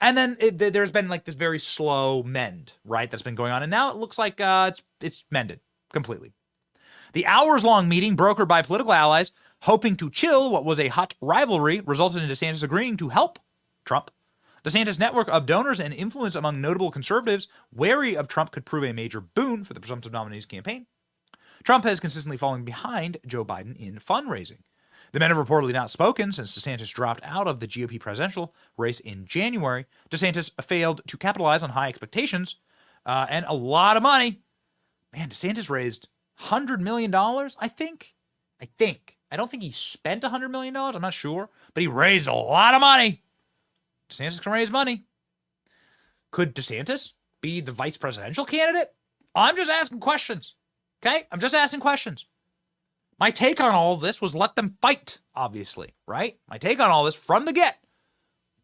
And then there's been like this very slow mend, right? That's been going on. And now it looks like it's mended completely. The hours-long meeting brokered by political allies hoping to chill what was a hot rivalry resulted in DeSantis agreeing to help Trump. DeSantis' network of donors and influence among notable conservatives wary of Trump could prove a major boon for the presumptive nominee's campaign. Trump has consistently fallen behind Joe Biden in fundraising. The men have reportedly not spoken since DeSantis dropped out of the GOP presidential race in January. DeSantis failed to capitalize on high expectations and a lot of money. Man, DeSantis raised $100 million, I think. I don't think he spent $100 million. I'm not sure. But he raised a lot of money. DeSantis can raise money. Could DeSantis be the vice presidential candidate? I'm just asking questions. Okay? I'm just asking questions. My take on all this was let them fight, obviously, right? My take on all this from the get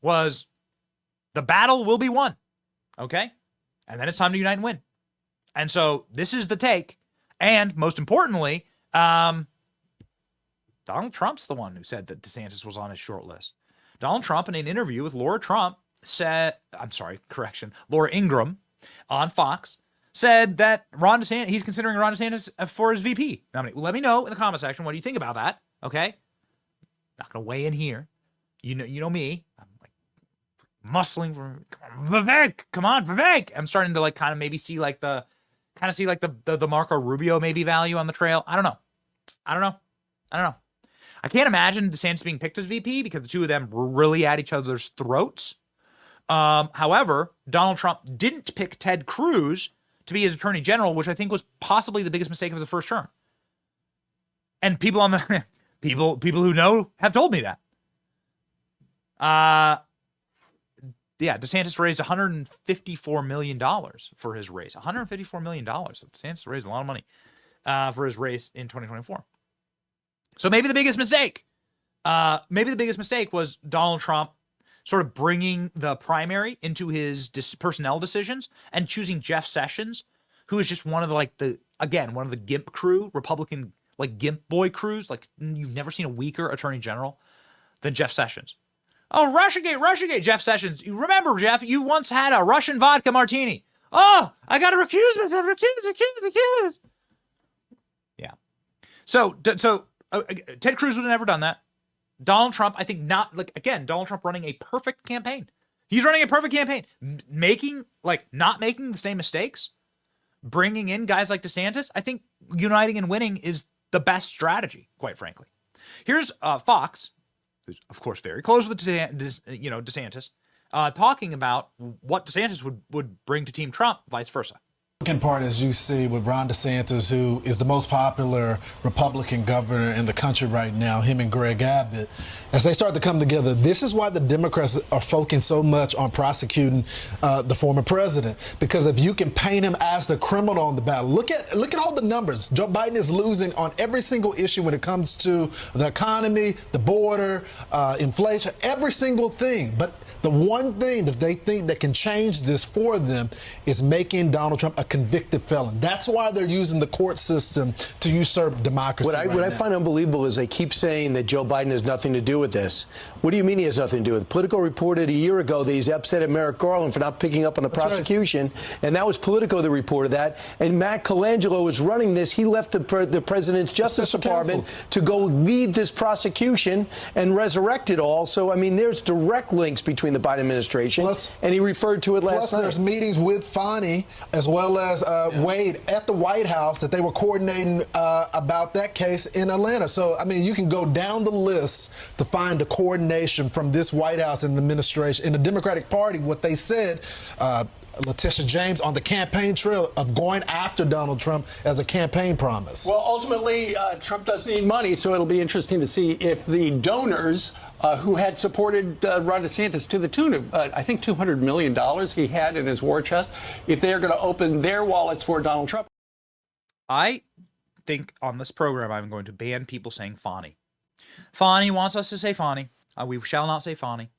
was the battle will be won, okay? And then it's time to unite and win. And so this is the take. And most importantly, Donald Trump's the one who said that DeSantis was on his short list. Donald Trump, in an interview with Laura Ingraham on Fox, said that he's considering Ron DeSantis for his VP nominee. Let me know in the comment section what do you think about that, okay? Not going to weigh in here. You know me. I'm like muscling for Vivek. Come on, Vivek. I'm starting to like kind of maybe see like the Marco Rubio maybe value on the trail. I don't know. I can't imagine DeSantis being picked as VP because the two of them were really at each other's throats. However, Donald Trump didn't pick Ted Cruz to be his attorney general, which I think was possibly the biggest mistake of the first term. And people on the people who know have told me that. DeSantis raised $154 million for his race. $154 million. So DeSantis raised a lot of money for his race in 2024. So maybe the biggest mistake was Donald Trump sort of bringing the primary into his personnel decisions and choosing Jeff Sessions, who is just one of the GIMP crew, Republican like GIMP boy crews. Like you've never seen a weaker attorney general than Jeff Sessions. Oh, Russiagate, Jeff Sessions. You remember, Jeff, you once had a Russian vodka martini. Oh, I got to recuse myself. Recuse. Yeah. So Ted Cruz would have never done that. Donald Trump, I think Donald Trump running a perfect campaign. He's running a perfect campaign, not making the same mistakes, bringing in guys like DeSantis. I think uniting and winning is the best strategy, quite frankly. Here's Fox, who's of course very close with DeSantis, talking about what DeSantis would bring to Team Trump, vice versa. Second part, as you see, with Ron DeSantis, who is the most popular Republican governor in the country right now, him and Greg Abbott, as they start to come together, this is why the Democrats are focusing so much on prosecuting the former president. Because if you can paint him as the criminal on the ballot, look at all the numbers. Joe Biden is losing on every single issue when it comes to the economy, the border, inflation, every single thing. But the one thing that they think that can change this for them is making Donald Trump a convicted felon. That's why they're using the court system to usurp democracy. What I find unbelievable is they keep saying that Joe Biden has nothing to do with this. What do you mean he has nothing to do with it? Politico reported a year ago that he's upset at Merrick Garland for not picking up on the prosecution, and that was Politico that reported that. And Matt Colangelo was running this. He left the president's Justice Department to go lead this prosecution and resurrect it all. So, I mean, there's direct links between the Biden administration, and he referred to it last night. There's meetings with Fani as well as Wade at the White House that they were coordinating about that case in Atlanta. So, I mean, you can go down the list to find the coordination from this White House and the administration. In the Democratic Party, what they said, Letitia James on the campaign trail of going after Donald Trump as a campaign promise. Well, ultimately, Trump does need money, so it'll be interesting to see if the donors who had supported Ron DeSantis to the tune of, I think, $200 million he had in his war chest, if they're going to open their wallets for Donald Trump. I think on this program I'm going to ban people saying Fani. Fani wants us to say Fani. We shall not say Fani.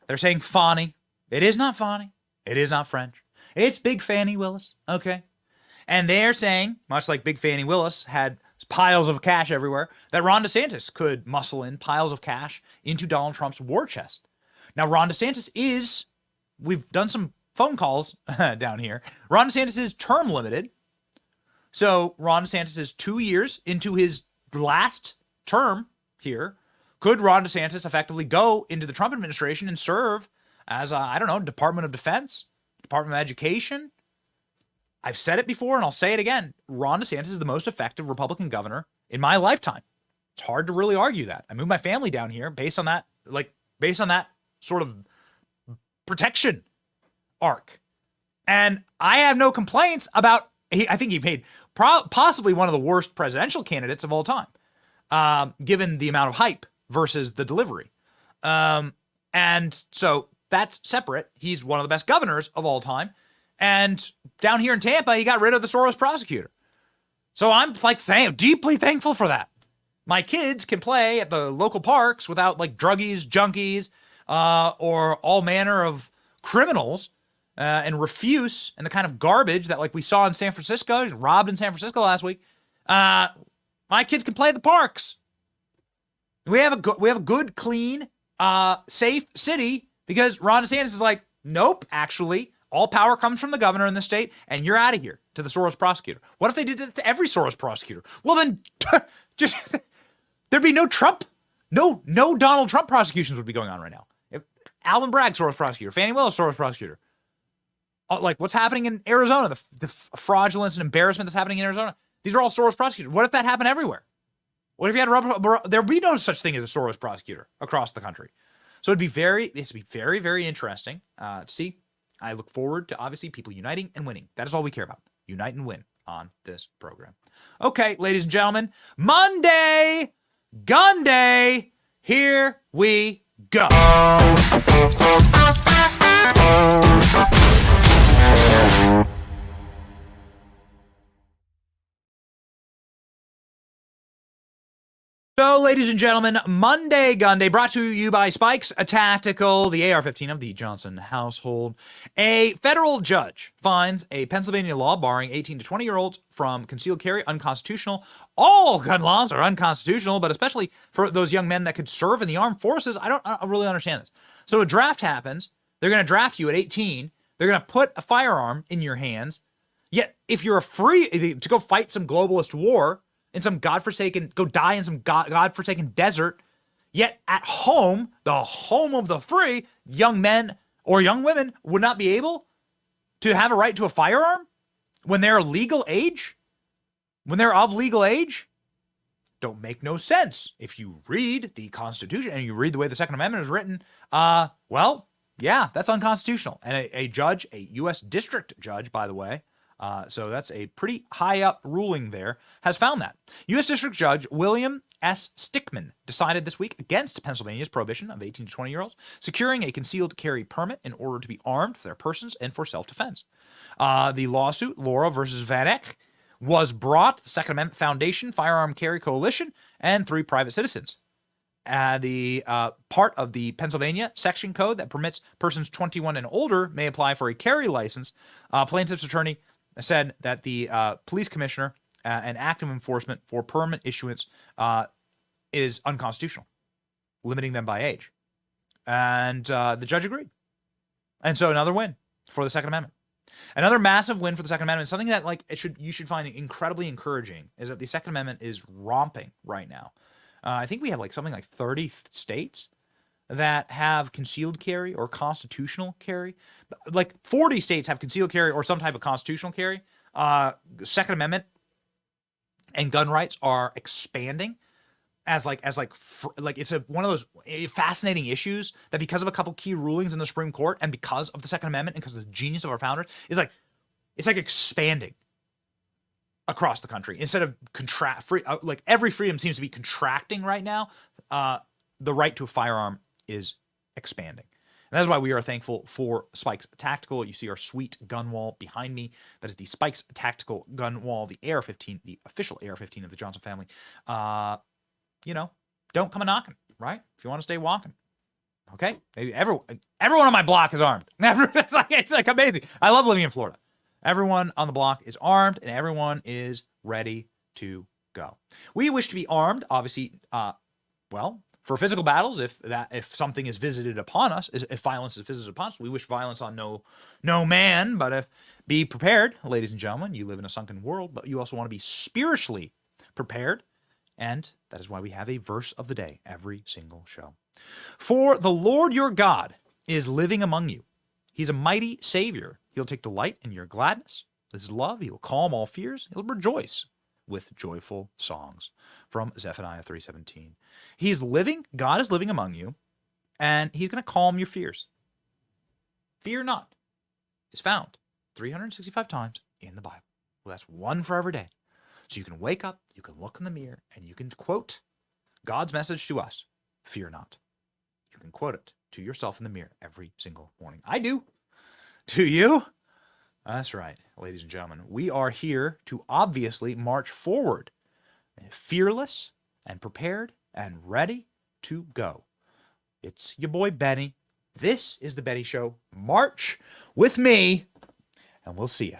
They're saying Fani. It is not Fani. It is not French. It's Big Fannie Willis, okay? And they're saying, much like Big Fannie Willis had piles of cash everywhere, that Ron DeSantis could muscle in piles of cash into Donald Trump's war chest. Now, Ron DeSantis is, we've done some phone calls down here, Ron DeSantis is term limited. So Ron DeSantis is 2 years into his last term here. Could Ron DeSantis effectively go into the Trump administration and serve as, Department of Defense, Department of Education? I've said it before and I'll say it again. Ron DeSantis is the most effective Republican governor in my lifetime. It's hard to really argue that. I moved my family down here based on that sort of protection arc. And I have no complaints about, I think he made possibly one of the worst presidential candidates of all time, given the amount of hype versus the delivery. And so that's separate. He's one of the best governors of all time. And down here in Tampa, he got rid of the Soros prosecutor. So I'm like deeply thankful for that. My kids can play at the local parks without like druggies, junkies, or all manner of criminals, and refuse and the kind of garbage that like we saw in San Francisco, robbed in San Francisco last week. My kids can play at the parks. We have a good, clean, safe city because Ron DeSantis is like, nope, actually, all power comes from the governor in the state, and you're out of here to the Soros prosecutor. What if they did it to every Soros prosecutor? Well, then just there'd be no Trump, no Donald Trump prosecutions would be going on right now. If Alvin Bragg, Soros prosecutor, Fannie Willis, Soros prosecutor. Like what's happening in Arizona, the fraudulence and embarrassment that's happening in Arizona. These are all Soros prosecutors. What if that happened everywhere? What if you had there'd be no such thing as a Soros prosecutor across the country. So it'd be very, very interesting to see. I look forward to obviously people uniting and winning. That is all we care about. Unite and win on this program. Okay, ladies and gentlemen, Monday, Gun Day. Here we go. So, ladies and gentlemen, Monday Gun Day brought to you by Spikes Tactical, the AR-15 of the Johnson household. A federal judge finds a Pennsylvania law barring 18 to 20-year-olds from concealed carry unconstitutional. All gun laws are unconstitutional, but especially for those young men that could serve in the armed forces. I don't really understand this. So a draft happens. They're going to draft you at 18. They're going to put a firearm in your hands. Yet, if you're to go fight some globalist war, in some godforsaken, go die in some godforsaken desert, yet at home, the home of the free, young men or young women would not be able to have a right to a firearm when they're legal age? When they're of legal age? Don't make no sense. If you read the Constitution and you read the way the Second Amendment is written, well, yeah, that's unconstitutional. And a judge, a U.S. district judge, by the way, so that's a pretty high up ruling there, has found that. U.S. District Judge William S. Stickman decided this week against Pennsylvania's prohibition of 18 to 20-year-olds securing a concealed carry permit in order to be armed for their persons and for self-defense. The lawsuit, Laura versus Van Eck, was brought to the Second Amendment Foundation, Firearm Carry Coalition, and 3 private citizens. The part of the Pennsylvania section code that permits persons 21 and older may apply for a carry license. Plaintiff's attorney said that the police commissioner and active enforcement for permit issuance is unconstitutional, limiting them by age. And the judge agreed. And so another win for the Second Amendment. Another massive win for the Second Amendment, something that you should find incredibly encouraging, is that the Second Amendment is romping right now. I think we have something like 30 states that have concealed carry or constitutional carry. 40 states have concealed carry or some type of constitutional carry. Second Amendment and gun rights are expanding as it's one of those fascinating issues that, because of a couple key rulings in the Supreme Court and because of the Second Amendment and because of the genius of our founders, it's expanding across the country instead of every freedom seems to be contracting right now. The right to a firearm is expanding. And that's why we are thankful for Spikes Tactical. You see our sweet gun wall behind me. That is the Spikes Tactical gun wall, the AR-15, the official AR-15 of the Johnson family. Don't come a knocking, right? If you want to stay walking. Okay? Maybe everyone on my block is armed. It's amazing. I love living in Florida. Everyone on the block is armed and everyone is ready to go. We wish to be armed, obviously, for physical battles, if something is visited upon us, if violence is visited upon us, we wish violence on no man. But be prepared, ladies and gentlemen. You live in a sunken world, but you also want to be spiritually prepared, and that is why we have a verse of the day every single show. For the Lord your God is living among you. He's a mighty Savior. He'll take delight in your gladness. With his love, he will calm all fears. He'll rejoice with joyful songs. From Zephaniah 3:17. He's living, God is living among you, and he's going to calm your fears. Fear not is found 365 times in the Bible. Well, that's one for every day. So you can wake up, you can look in the mirror, and you can quote God's message to us, fear not. You can quote it to yourself in the mirror every single morning. I do. Do you? That's right, ladies and gentlemen. We are here to obviously march forward, fearless and prepared and ready to go. It's your boy Benny. This is The Benny Show. March with me, and we'll see you